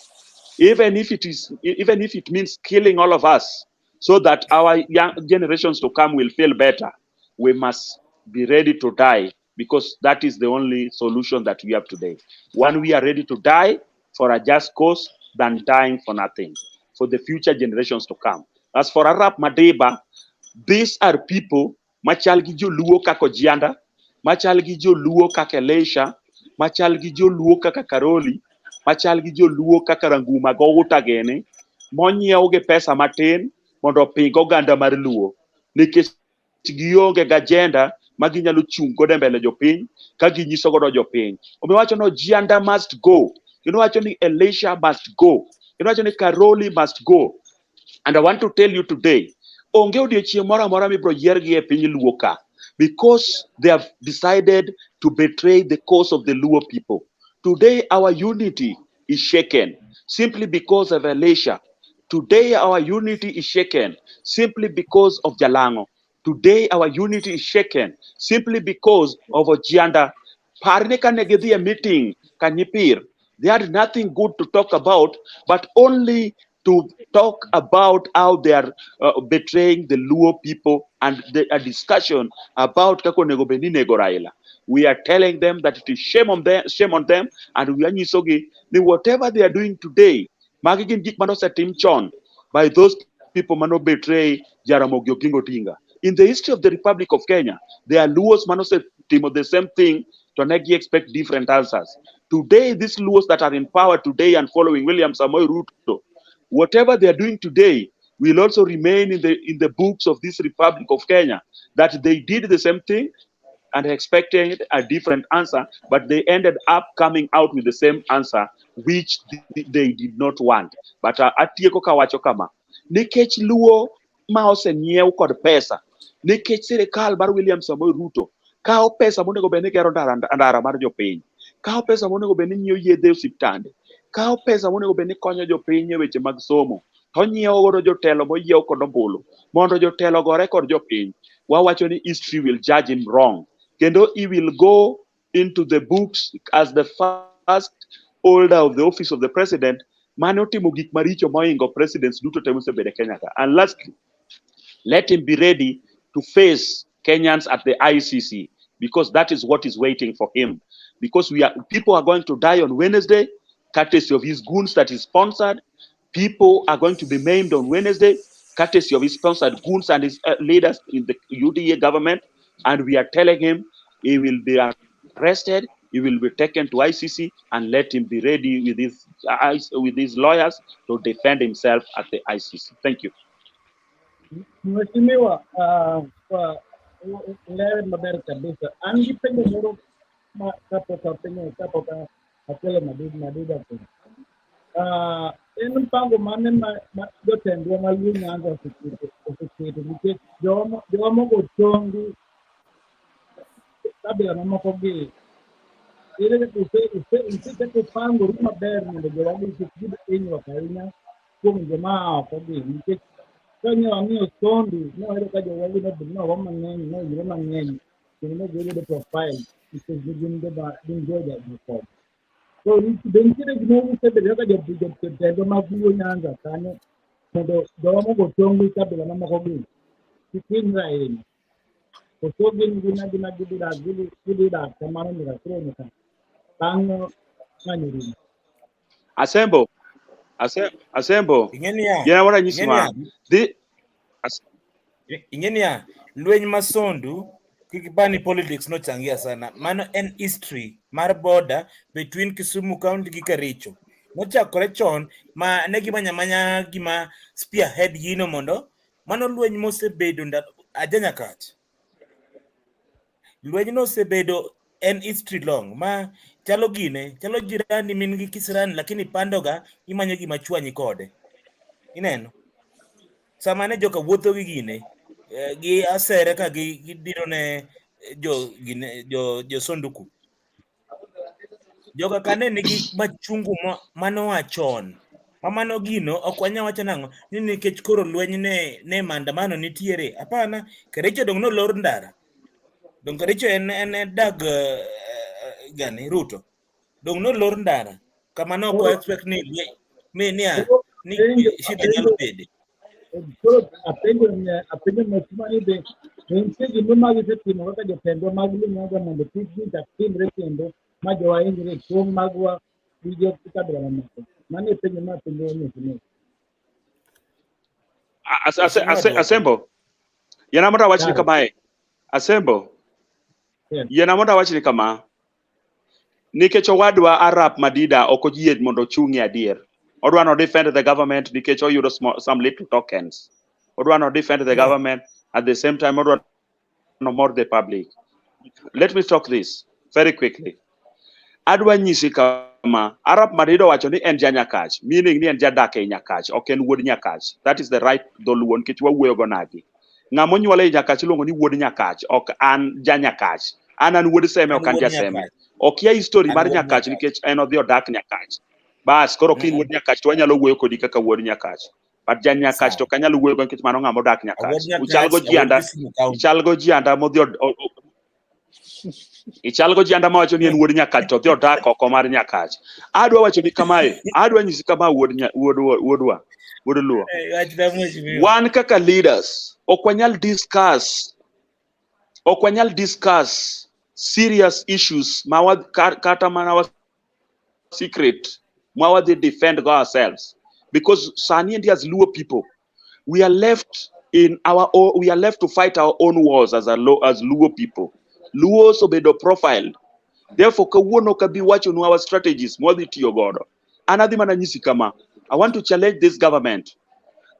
Even if it means killing all of us, so that our young generations to come will feel better, we must be ready to die, because that is the only solution that we have today. One, we are ready to die for a just cause than dying for nothing, for the future generations to come. As for Arap Madeba, these are people machal gi joluo kaka Ojianda, machal gi joluo kaka Elisha, machal gi joluo kaka Karoli, machal gi joluo kaka Ranguma Gouta gene, monyiew gi pesa matin mondo ping oganda mar luo, nikech gionge gi agenda ma ginyalo chung' godo mbele jopiny ka ginyiso godo jopiny. Omiwacho no Ojianda must go. Omiwacho ni Elisha must go. Omiwacho ni Karoli must go. And I want to tell you today, onge odiochieng' moro amora mibro yiergi e piny Luo ka, because they have decided to betray the cause of the Luo people. Today, our unity is shaken simply because of Elisha. Today, our unity is shaken simply because of Jalango. Today, our unity is shaken simply because of Ojianda. Parne kanegedi a meeting, Kanyipir. They had nothing good to talk about, but only to talk about how they are betraying the Luo people, and a discussion about kako negobeni negoraila. We are telling them that it is shame on them, and we are nyisogi that whatever they are doing today, magigin gik mano setim chon by those people mano betray Jaramogi Oginga Odinga. In the history of the Republic of Kenya, there are Luos mano setimo the same thing, to negi expect different answers. Today, these Luos that are in power today and following William Samoei Ruto, whatever they are doing today will also remain in the books of this Republic of Kenya, that they did the same thing and expected a different answer, but they ended up coming out with the same answer, which they did not want. But atieko kawacho kama, nikech Luo ma osenyiew kod pesa, nikech sirikal mar William Samoei Ruto kao pesa monego beni gero ndara mar jopiny, kao pesa monego beni nyiew yedhe osiptande, kao pesa monego beni konyo jopiny e weche mag somo, to nyiewo godo jotelo moyiew kod ombulu mondo jotelo gore kod jopiny. Wawacho ni history will judge him wrong, kendo he will go into the books as the first holder of the office of the president mane otimo gik maricho moingo presidents duto te mosebede Kenya ka. And lastly, let him be ready to face Kenyans at the ICC, because that is what is waiting for him. Because people are going to die on Wednesday, courtesy of his goons that he sponsored. People are going to be maimed on Wednesday, courtesy of his sponsored goons and his leaders in the UDA government. And we are telling him he will be arrested, he will be taken to ICC, and let him be ready with his lawyers to defend himself at the ICC. Thank you. Mheshimiwa, kwa leo maber kabisa. Angi pengo moro kapo ka akele madida ko. En mpango mane ma jotendwa maluo Nyanza oseketo nikech jomo go chongi kabila mamoko gi. Ere useketo pango maber mondo jowagi kik gibed hinyruok ahinya kuom joma oko gi nikech kanyo ang'iyo Sondu noero ka jowagi no mang'eny no yire mang'eny kendo ne giyudo profile nikech gin Georgia gikop. So nitiere gima osebedo kaka jotelo mag Luo Nyanza kanyo mondo jowa mogo tong' gi kabila mamoko gi kik hinyre ahinya. Koso gin gidhi dak kamano nyaka koro nyaka bang' ng'anyo rumo. Asembo. Ingenia. Yena wara nyisma. Ingenia lweny masondu kikibani politics no changia sana. Mano en history mar border between Kisumu County gi Kericho. Nochakore chon ma ne gimanya gima spearhead gino mondo mano lweny mosebedo ajanya kach. Lweny no osebedo en history long ma chalo jirani min gi kisirani lakini pandoga imanyo gima chwanyi kode. Ineno sama ne joka wuotho gi gine gi asere ka gidiro ne jo sonduku joka kane nigi machungu manoa chon mamano gino ok wanya wacho nang'o ni nikech koro lweny ne maandamano nitiere hapana. Kericho dong no lor ndara dong Kericho en dag gani Ruto dong no lor ndara kamano ko expect ni shida nyalo bede. Koro apenjo machuma ni be nitie gima magisetimo kaka jotendwa mag Luo Nyanza mondo kik gichak timre kendo ma jowa hinyre e tong' magwa gi jo kabila mamoko. Mano e penjo ma apenjo machuma. Asembo. Yana moda wachni kamae. Asembo. Yana moda wachni kama. Nikech owadwa Arap Madida ok oyie mondo ochung'ie adier. Odwa no defend the government nikech oyudo some little tokens. Odwa no defend the government at the same time odwa no more the public. Let me talk this very quickly. Adwa nyisi kama Arap Madida wacho ni en janyakach, meaning ni en jadak e Nyakach, ok en wuod Nyakach. That is the right dholuo nikech wawuoyo go Onagi. Ng'ama onyuole e Nyakach iluongo ni wuod Nyakach, ok an janyakach. An wuod Seme ok an jaseme. Ok ya history mar Nyakach nikech en odhi odak Nyakach. Bas koro kin wuod Nyakach to wanyalo wuoyo kodi kaka wuod Nyakach. But jan Nyakach to kanyalo wuoyo go nikech mano ng'ama odak Nyakach. Uchal go jianda modhi ichal go jianda mawacho ni en wuod Nyakach to dhi odak oko mar Nyakach. Adwa wacho ni kamae, adwa nyisi kama wuod Luo. Wan kaka leaders ok wanyal discuss serious issues kata mana wa secret ma they defend ourselves because sani and as Luo people we are left to fight our own wars as Luo people. Luos obedo profiled. Therefore kawuono kabi wacho nu our strategies mwadhi tiyo godo. Anadhi mana nyisi kama I want to challenge this government.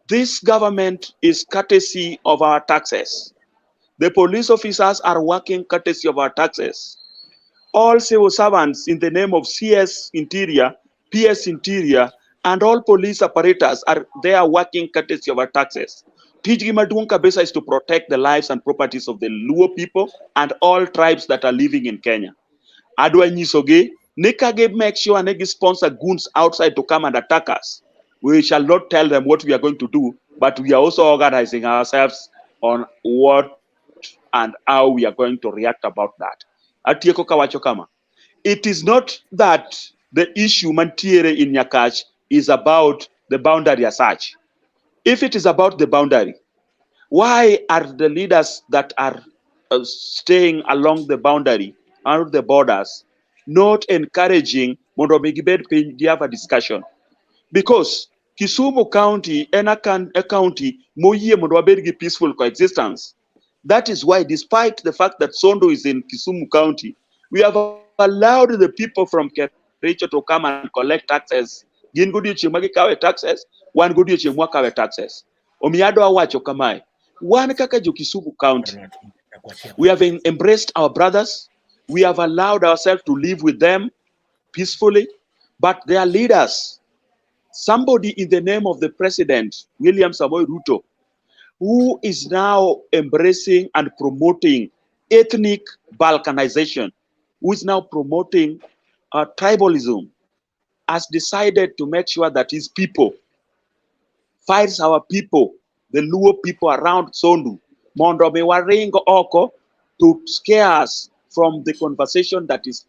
This government is courtesy of our taxes. The police officers are working courtesy of our taxes. All civil servants in the name of CS Interior, PS Interior, and all police apparatus are there working courtesy of our taxes. Tijgi maduong' kabisa is to protect the lives and properties of the Luo people and all tribes that are living in Kenya. Adwa nyisogi, nikage make sure negi sponsor goons outside to come and attack us. We shall not tell them what we are going to do, but we are also organizing ourselves on what and how we are going to react about that. Atieko kawacho kama. It is not that the issue mantiere in Nyakach is about the boundary as such. If it is about the boundary, why are the leaders that are staying along the boundary, around the borders, not encouraging mondo migibed piny to have a discussion? Because Kisumu County is a county moyie mondo wabed gi peaceful coexistence. That is why, despite the fact that Sondo is in Kisumu County, we have allowed the people from Kericho to come and collect taxes. Gin godiochieng' ma gikawe taxes, wan godiochieng' mwakawe taxes. Omiado awacho kamae, wan kaka jo Kisumu County, we have embraced our brothers, we have allowed ourselves to live with them peacefully, but their leaders, somebody in the name of the President, William Samoei Ruto, who is now embracing and promoting ethnic balkanization, who is now promoting tribalism, has decided to make sure that his people fights our people, the Luo people around Sondu, mondo be waringo oko to scare us from the conversation that is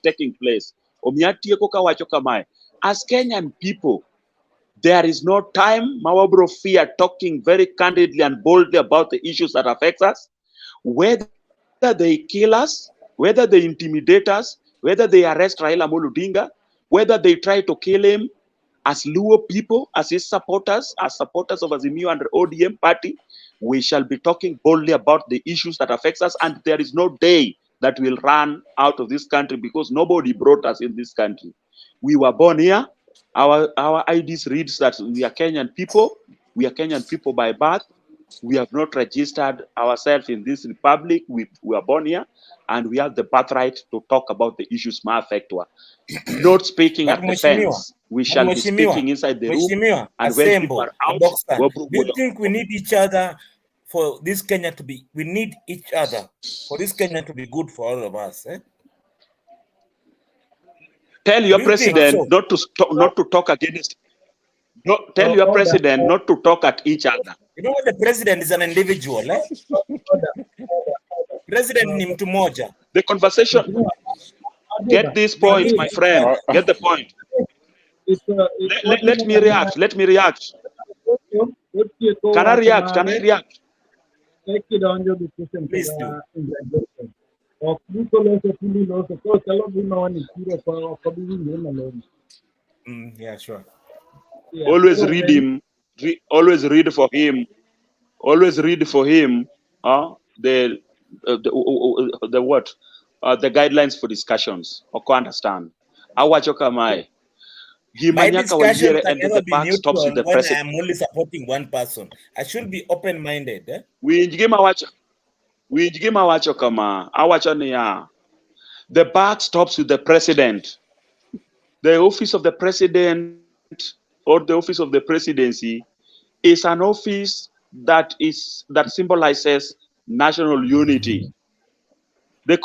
taking place. Omiatieko kawacho kamae. As Kenyan people, there is no time, Mawabro fear, talking very candidly and boldly about the issues that affect us, whether they kill us, whether they intimidate us, whether they arrest Raila Amolo Odinga, whether they try to kill him. As Luo people, as his supporters, as supporters of Azimio and the ODM party, we shall be talking boldly about the issues that affects us, and there is no day that will run out of this country because nobody brought us in this country. We were born here. Our IDs reads that we are Kenyan people. We are Kenyan people by birth. We have not registered ourselves in this republic. We are born here, and we have the birthright to talk about the issues that affect us. Not speaking at the fence. We shall be speaking inside the room. And when people are out, do you think we need each other for this Kenya to be? We need each other for this Kenya to be good for all of us. Eh? Tell your president not to talk against. Tell your president not to talk at each other. You know what? The president is an individual. Eh? President ni mtu moja. The conversation. Get this point, my friend. Get the point. Let me react. Let me react. Can I react? Can I react? Please do. Yeah, sure. Always read him. Always read for him. Always read for him. The what? The guidelines for discussions. Oko understand. Awachoka mai. My discussion can never be neutral when I am only supporting one person. I should be open-minded. Eh? We awachoka ma. Awachania. The buck stops with the president. The office of the president or the office of the presidency is an office that symbolizes national unity. The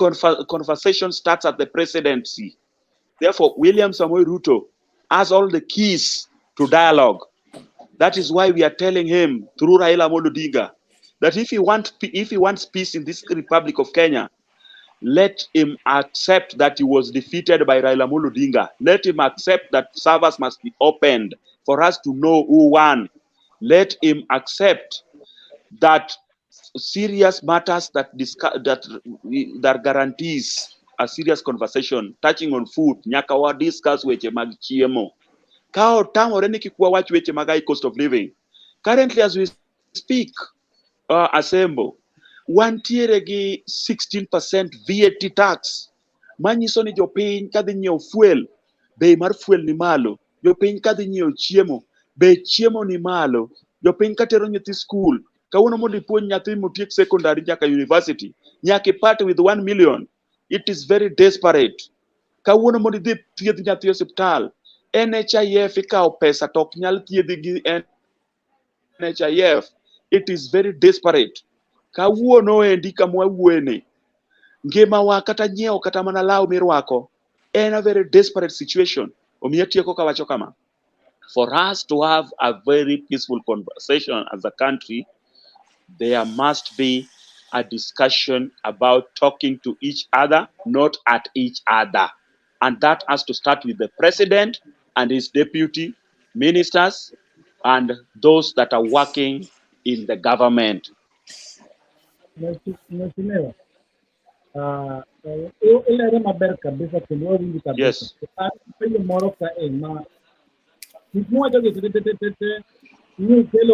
conversation starts at the presidency. Therefore, William Samoei Ruto has all the keys to dialogue. That is why we are telling him through Raila Amolo Odinga that if he wants peace in this Republic of Kenya, let him accept that he was defeated by Raila Amolo Odinga. Let him accept that servers must be opened for us to know who won. Let him accept that serious matters that guarantees a serious conversation touching on food nyaka wa discuss weche mag chiemo kao tamore ni kikwa wach weche mag high cost of living. Currently as we speak, assemble wantiere gi 16% VAT tax manyiso ni jopiny kadhi nyiew fuel, bei mar fuel ni malo, jopiny kadhi nyiew chiemo, bei chiemo ni malo, jopiny katero nyithi school kawuono mondo ipuonj nyathi motiek secondary nyaka university nyaka ipate with 1 million. It is very desperate. Kawuono mondo idhi thiedh nyathi hospital, NHIF ikawo pesa to ok nyal thiedhi gi NHIF. It is very desperate. Kawuono endi kama wawuone ngima wa kata nyiewo kata mana law mirwako en a very desperate situation. Omiyo tieko kawacho kama, for us to have a very peaceful conversation as a country, there must be a discussion about talking to each other, not at each other. And that has to start with the president and his deputy ministers and those that are working in the government. Yes.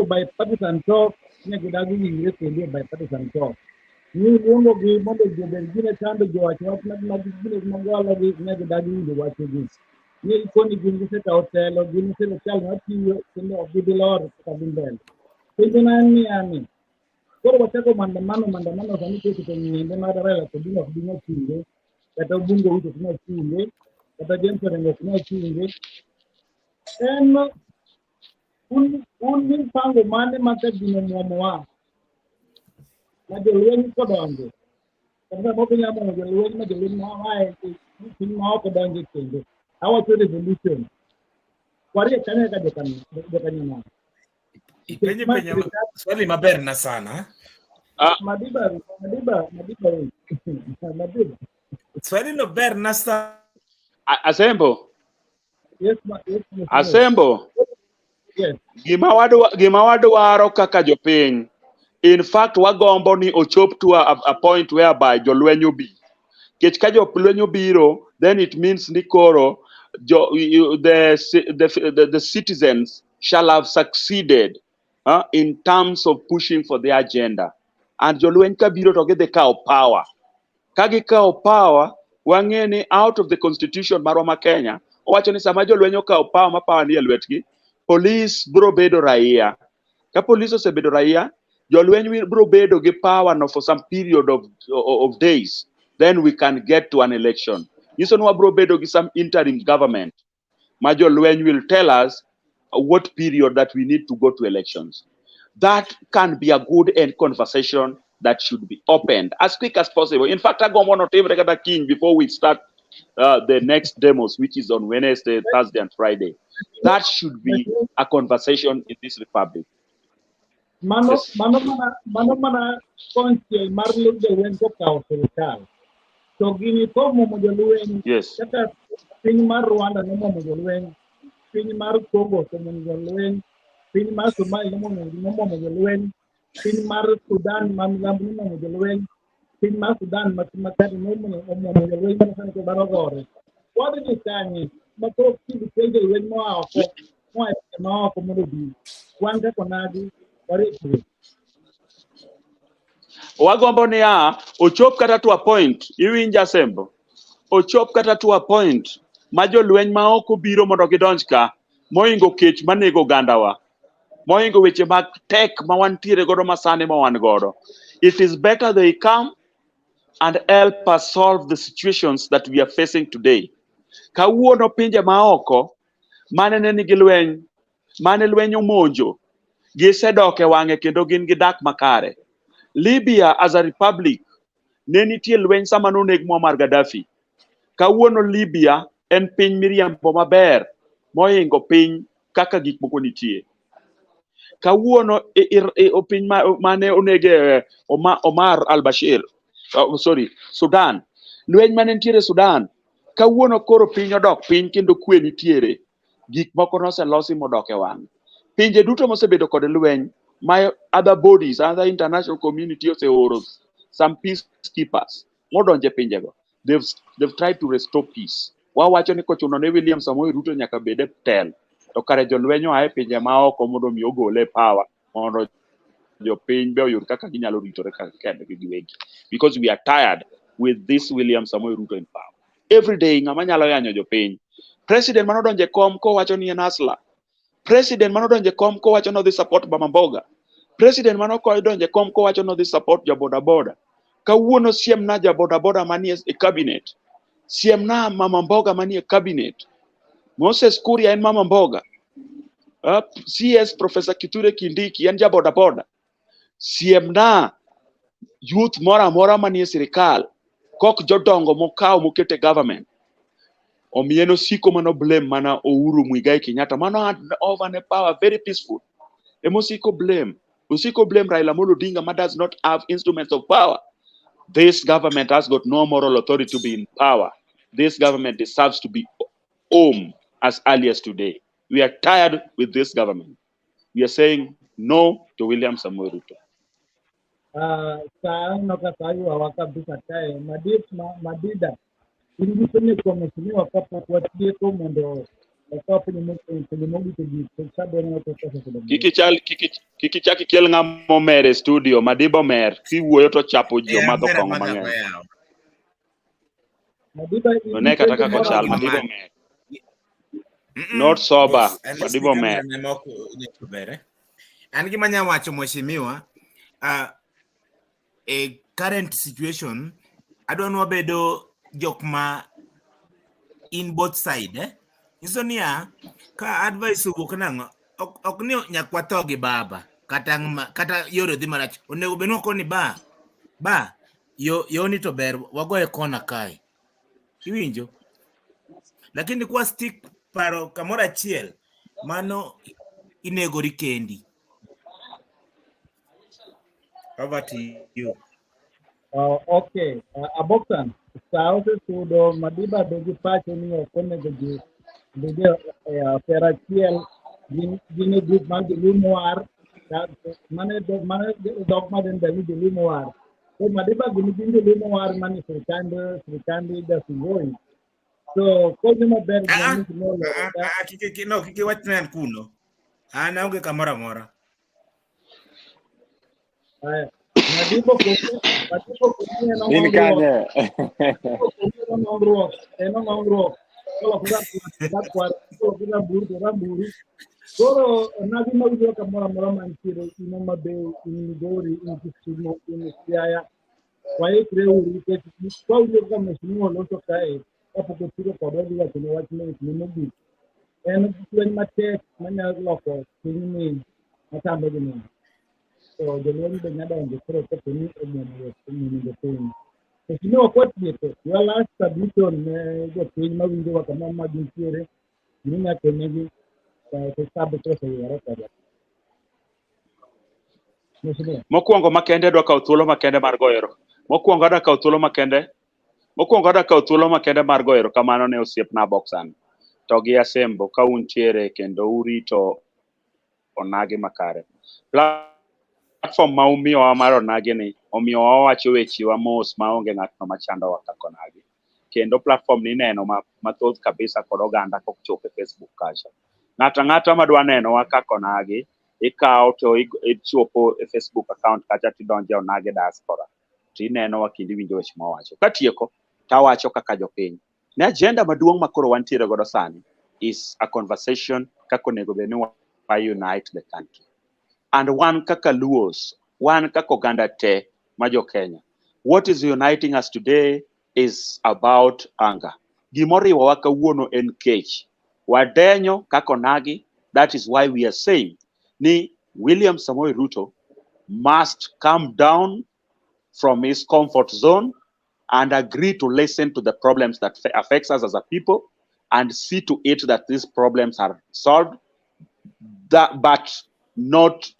Bipartisan talk, bipartisan talk. Ni luongo gi mondo jobed gine chando jowach mag gine magwala gi negidagi jowach gi. Ni koni gin gisekawo telo, gin sirikal matiyo kendo ok gidhi lor kata dhi mbele. Kendo nani ani. Koro wachako maandamano sani keto nyinde mar Raila Odinga ok dino chinge, kata bungo wito dino chinge, kata James Orengo dino chinge. En un pango mane maka dino mwamoa. Na jolweny kodonjo. Kata moko nyamo jolweny ma jolweny mwae piny ma oko donjo kendo. Awacho revolution. Kwarie kanya ka jokanya. Ipenye swali maberna sana. Madiba. Swali no berna sana. Asembo. Yes. Asembo. Yes. Gima wadwaro kaka jopiny. In fact, wagombo ni ochop to a point whereby jolwenyo bi. Kech ka jolwenyo biro, then it means ni koro the citizens shall have succeeded in terms of pushing for their agenda. And jolweny ka biro to gidhi kao power. Kagi kao power, wang'eni out of the constitution marwa ma Kenya, owacho ni sama jolweny kao power ma power ni e lwetgi, police bro bedo raia. Ka police osebedo raia, jolweny bro bedo gi power no for some period of days. Then we can get to an election. Yiso nwa bro bedo gi some interim government. Ma jolweny will tell us what period that we need to go to elections. That can be a good end conversation that should be opened as quick as possible. In fact, I go on to King before we start the next demos, which is on Wednesday, Thursday, and Friday. That should be a conversation in this republic. Mano mana konche marlo de wenko kao serikal. So gini ko mo jolwen. Yes. Kata piny mar Rwanda no mo jolwen. Piny mar Togo to mo jolwen. Piny mar Somalia no mo jolwen. Piny mar Sudan mamlambu no mo jolwen. Piny mar Sudan makati no mo jolwen no ko barogore. What is it Mako kibi kenge wen mo ako. Mo ay mo ko mo bi. Wanga Onagi. Wagombo ni ochop kata to a point, iwinja Asembo. Ochop kata to a point, ma jolweny ma oko biro mondo gidonj ka, moingo kech manego gandawa. Moingo weche mag tek ma wantiere godo masane ma wan godo. It is better they come and help us solve the situations that we are facing today. Kawuono pinje ma oko, mane nigi lweny, mane lweny omonjo, gisedok e wang'e kendo gin gidak makare. Libya as a republic ne nitie lweny sama noneg Muammar Gaddafi. Kawuono Libya en piny miriambo maber moingo piny kaka gik moko nitie. Kawuono piny mane onege Omar al-Bashir, Sudan. Lweny mane nitiere Sudan. Kawuono koro piny odok piny kendo kwe nitiere. Gik moko noselosi modok e wang'e. Pinje duto mosebedo kod lweny, my other bodies, other international community oseoro some peacekeepers. Modonje pinjego. They've tried to restore peace. Wawacho ni kochuno ne William Samoei Ruto nyaka bede tel. To kare jolwenyo ae pinje ma oko mondo mi ogole power mondo jopiny be oyud kaka ginyalo ritore kendgi giwegi. Because we are tired with this William Samoei Ruto in power. Every day ng'ama nyalo yanyo jopiny. President manodonje kom kowacho ni en asla. President manodonje kom kowacho no dhi support Mama Mboga. President manodonje kom kowacho no dhi support ja boda boda. Kawuono siemna ja boda boda manie e cabinet. Siemna Mama Mboga manie cabinet. Moses Kuria en Mama Mboga. CS Professor Kithure Kindiki en ja boda boda. Siemna youth mora manie sirikal. Kok jodongo mokao mokete government. Omieno siko mano blame mana Uhuru Muigai Kenyatta. Mano over the power, very peaceful. Emosiko blame. Usiko blame Raila Amolo Odinga, man does not have instruments of power. This government has got no moral authority to be in power. This government deserves to be home as early as today. We are tired with this government. We are saying no to William Samoei Ruto. Sana kasayu awakabisa kae madida. Ini kwenye kwa mheshimiwa papa kuatie kwa mondo kwa penye mogi kujisaba na kwa Kiki chaki kel ng'amo mere studio Madiba mer kiwuoyo to chapo jo madho kongo mang'eny. Ne kata kako chal Madiba mer. Not sober. Madiba mer. An gima nya wacho mheshimiwa a current situation adonwa bedo jokma in both side Iso niya ka advice wuok nang'o ok ni nyakwa tho gi baba kata yore dhi marach onego beno koni ba yo ni to ber wagoye kona kae iwinjo lakini kwa stick paro kamora achiel mano inegori kendi Over to you. Okay. Abokan, sauti sudo madiba dogi pacho ni okone dogi ferachiel gini group man di limoar mane dogma den dali di limoar. So madiba gini di limoar mani sirkande da sugoi. So kozi ma ber gini no No, kiki wachnen kuno. Ana onge kamora mora. Madiba kumi eno In ngongruok. Kanye. Eno ngongruok. Kalau kita buru. Goro nabi mawujo kamora mora mantiere ino mabe in gori in kisumo in siaya. Wae kreuri ke kwa ujo kama mheshimiwa loto kae hapo kutiro kwa bodi ya kuna watu ni mugi. En kwen matek manya loko kini matambo gini. So joloni be nyada ndio kwa kuni ni piny. Mheshimiwa kwa tieto wala submission ne jo piny mawinjo kama magintiere ni nyaka negi sabu pesa yara kada. Mokwongo Makende dwa kawo thuolo makende mar goyero. Mokwongo adwa kawo thuolo makende mar goyero kamano ne osiepna Boxan. To gi Asembo ka untiere kendo urito Onagi makare. Platform ma umiyowa mar Onagi ni omiyowa wawacho wechewa mos maonge ng'atno machandowa kaka Onagi. Kendo platform ni neno mathoth kabisa kod oganda kochopo e Facebook kacha. Ng'ata madwa nenowa kaka Onagi ikawo to ichopo e Facebook account kacha tidonjo Onagi diaspora tinenowa kendo iwinjo weche mawacho. Katieko tawacho kaka jopiny. Ne agenda maduong' makoro wantiere godo sani is a conversation kaka onego bed ni unite the country. And one kaka Luos, one kaka oganda te majo Kenya. What is uniting us today is about anger. Gimoriwowa kawuono en kech. Wadenyo kaka Onagi, that is why we are saying ni William Samoei Ruto must come down from his comfort zone and agree to listen to the problems that affects us as a people and see to it that these problems are solved, but not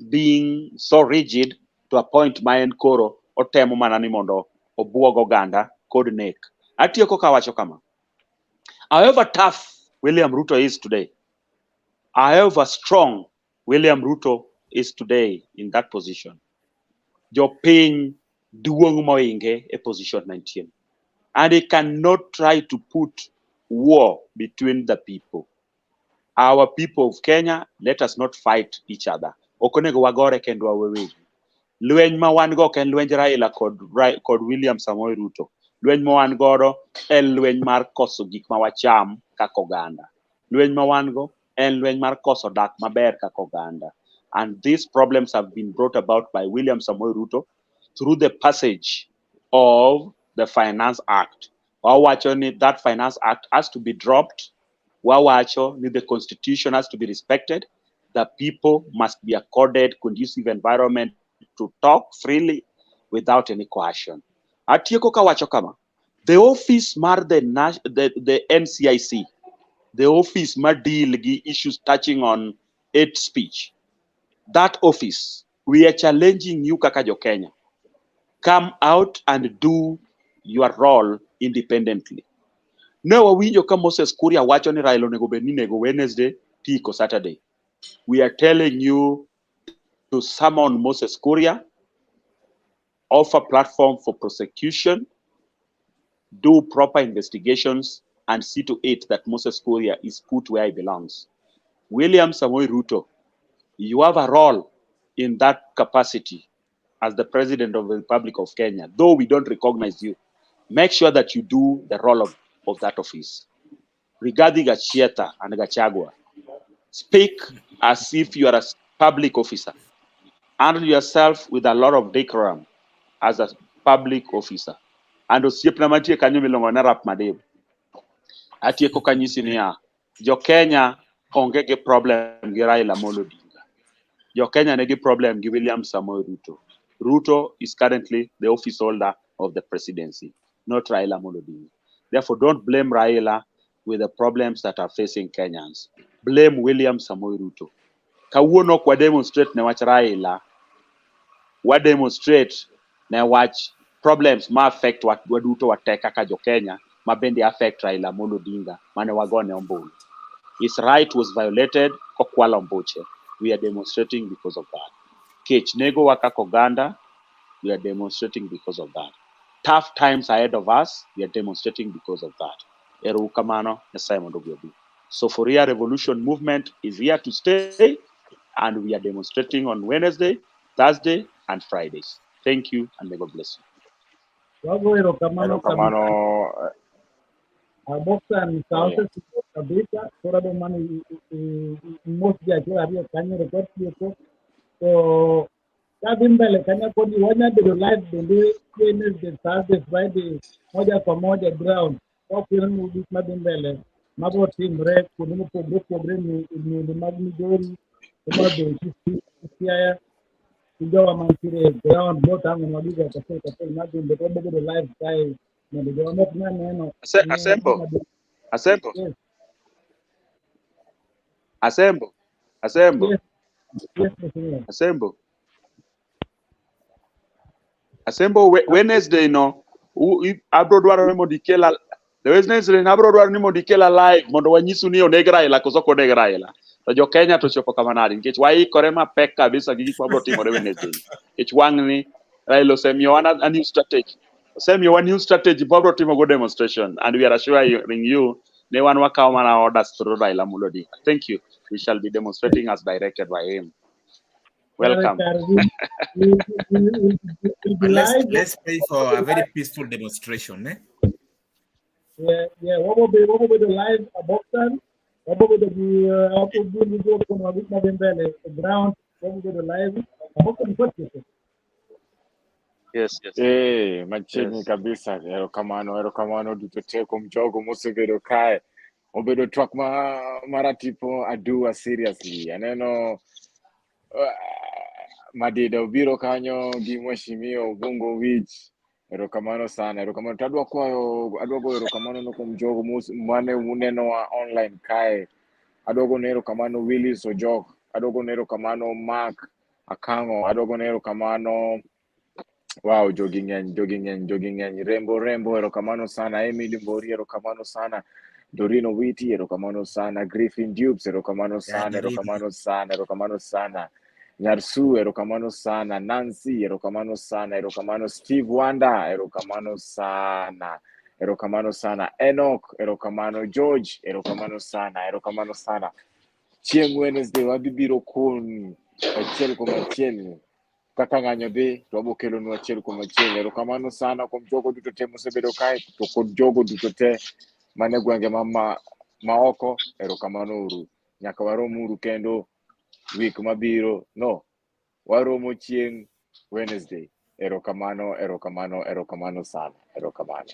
being so rigid to a point ma en koro otemo mana ni mondo obuog oganda kod nek. Atieko kawacho kama. However tough William Ruto is today, however strong William Ruto is today in that position, jopiny duong' moinge e position 19. And he cannot try to put war between the people. Our people of Kenya, let us not fight each other. Okonego wagore kendo wawegi. Lweny ma wan go ken lwenj Raila kod William Samoei Ruto. Lweny ma wan godo en lweny mar koso gik ma wacham kaka oganda. Lweny ma wan go en lweny mar koso dak maber kaka oganda. And these problems have been brought about by William Samoei Ruto through the passage of the Finance Act. Wawacho ni that Finance Act has to be dropped. Wawacho ni the Constitution has to be respected. The people must be accorded conducive environment to talk freely without any coercion. Atieko kawacho kama. The office mar the NCIC, the office mar deal gi issues touching on hate speech. That office, we are challenging you kaka jo Kenya. Come out and do your role independently. No, wawinjo ka Moses Kuria wacho ni Raila onego bed ni nego Wednesday, tiko Saturday. We are telling you to summon Moses Kuria, offer platform for prosecution, do proper investigations, and see to it that Moses Kuria is put where he belongs. William Samoei Ruto, you have a role in that capacity as the President of the Republic of Kenya, though we don't recognize you. Make sure that you do the role of that office. Regarding Gachieta and Gachagua, speak as if you are a public officer. Handle yourself with a lot of decorum as a public officer. And osiepna mantie kanyo milongo na rap madem. Atieko kanyisi niya, jo Kenya onge ge problem gi Raila Amolo Odinga. Jo Kenya negi problem gi William Samoei Ruto. Ruto is currently the office holder of the presidency, not Raila Amolo Odinga. Therefore, don't blame Raila with the problems that are facing Kenyans. Blame William Samoei Ruto. Kawuono kwa demonstrate ne wach Raila wa demonstrate ne watch problems ma affect waduto wateka kaka jo Kenya ma bende affect Raila Amolo Odinga mane wagone ombulu. His right was violated kokwalo ombuche. We are demonstrating because of that. Kech nego waka koganda, we are demonstrating because of that. Tough times ahead of us, we are demonstrating because of that. Eru kamano Nyasaye mondo gwedhu. So Foria Revolution movement is here to stay, and we are demonstrating on Wednesday, Thursday, and Fridays. Thank you, and may God bless you. Erokamano. Boxan sauce kabisa kora do mani most ya kila hiyo kanya record hiyo so kabimbele kanya kodi wanya de live de Wednesday Thursday Friday moja kwa moja ground kwa kiran udi mabimbele mabo team rep kudumu program ni magni dori kama do kisia kujawa mankire ground bota ngwadiga kwa mabimbele kwa de live kai na de jomo na neno Assemble. Yes. Assemble. Yes, Assemble. Assemble Wednesday no. Abro dwaro ni modikela. The Wednesday na abro dwaro ni modikela live mondo wanyisu ni onegra ila kosoko onegra ila. To jo Kenya to chopo kamanari. Nikech waikore mapek kabisa gi gik mabro timore Wednesday. Nikech wang' ni Raila osemio a new strategy. Osemio one new strategy mabro timo go demonstration, and we are assuring you ne wan wakaw mana orders through Raila Amolo Odinga. Thank you. We shall be demonstrating as directed by him. Welcome. Let's pray for a very peaceful demonstration. Yeah. What will be the live boxan? What will be the ground? What will be the live? Yes. Machini kabisa. Erokamano dutote kumjogo musubedo kai. Obedo truck maratipo adua seriously. Aneno madida ubiro kanyo gi mweshimio Ubungo Wich. Erokamano sana. Erokamano tadwa go erokamano no kumjogo mane uneno wa online kai. Adogo nero kamano Willis Ojok. Adogo nero kamano Mark Akango. Adogo nero kamano wow, jogging rembo erokamano sana. Emily Mbori erokamano sana. Dorino Witi erokamano sana. Griffin Dukes erokamano sana. Erokamano sana. Nyarsu erokamano sana. Nancy erokamano sana. Erokamano Steve Wanda erokamano sana. Enoch erokamano. George erokamano sana. Chieng' Wednesday wabibiro kun achiel kuom achiel kaka ng'anyo dhi to wabo kelonu achiel kuom achiel. Erokamano sana kuom jogo duto te mosebedo kae to kod jogo duto te mane gwenge ma oko. Erokamano uru. Nyaka warom uru kendo week mabiro. No, waromo chieng' Wednesday. Erokamano sana. Erokamano.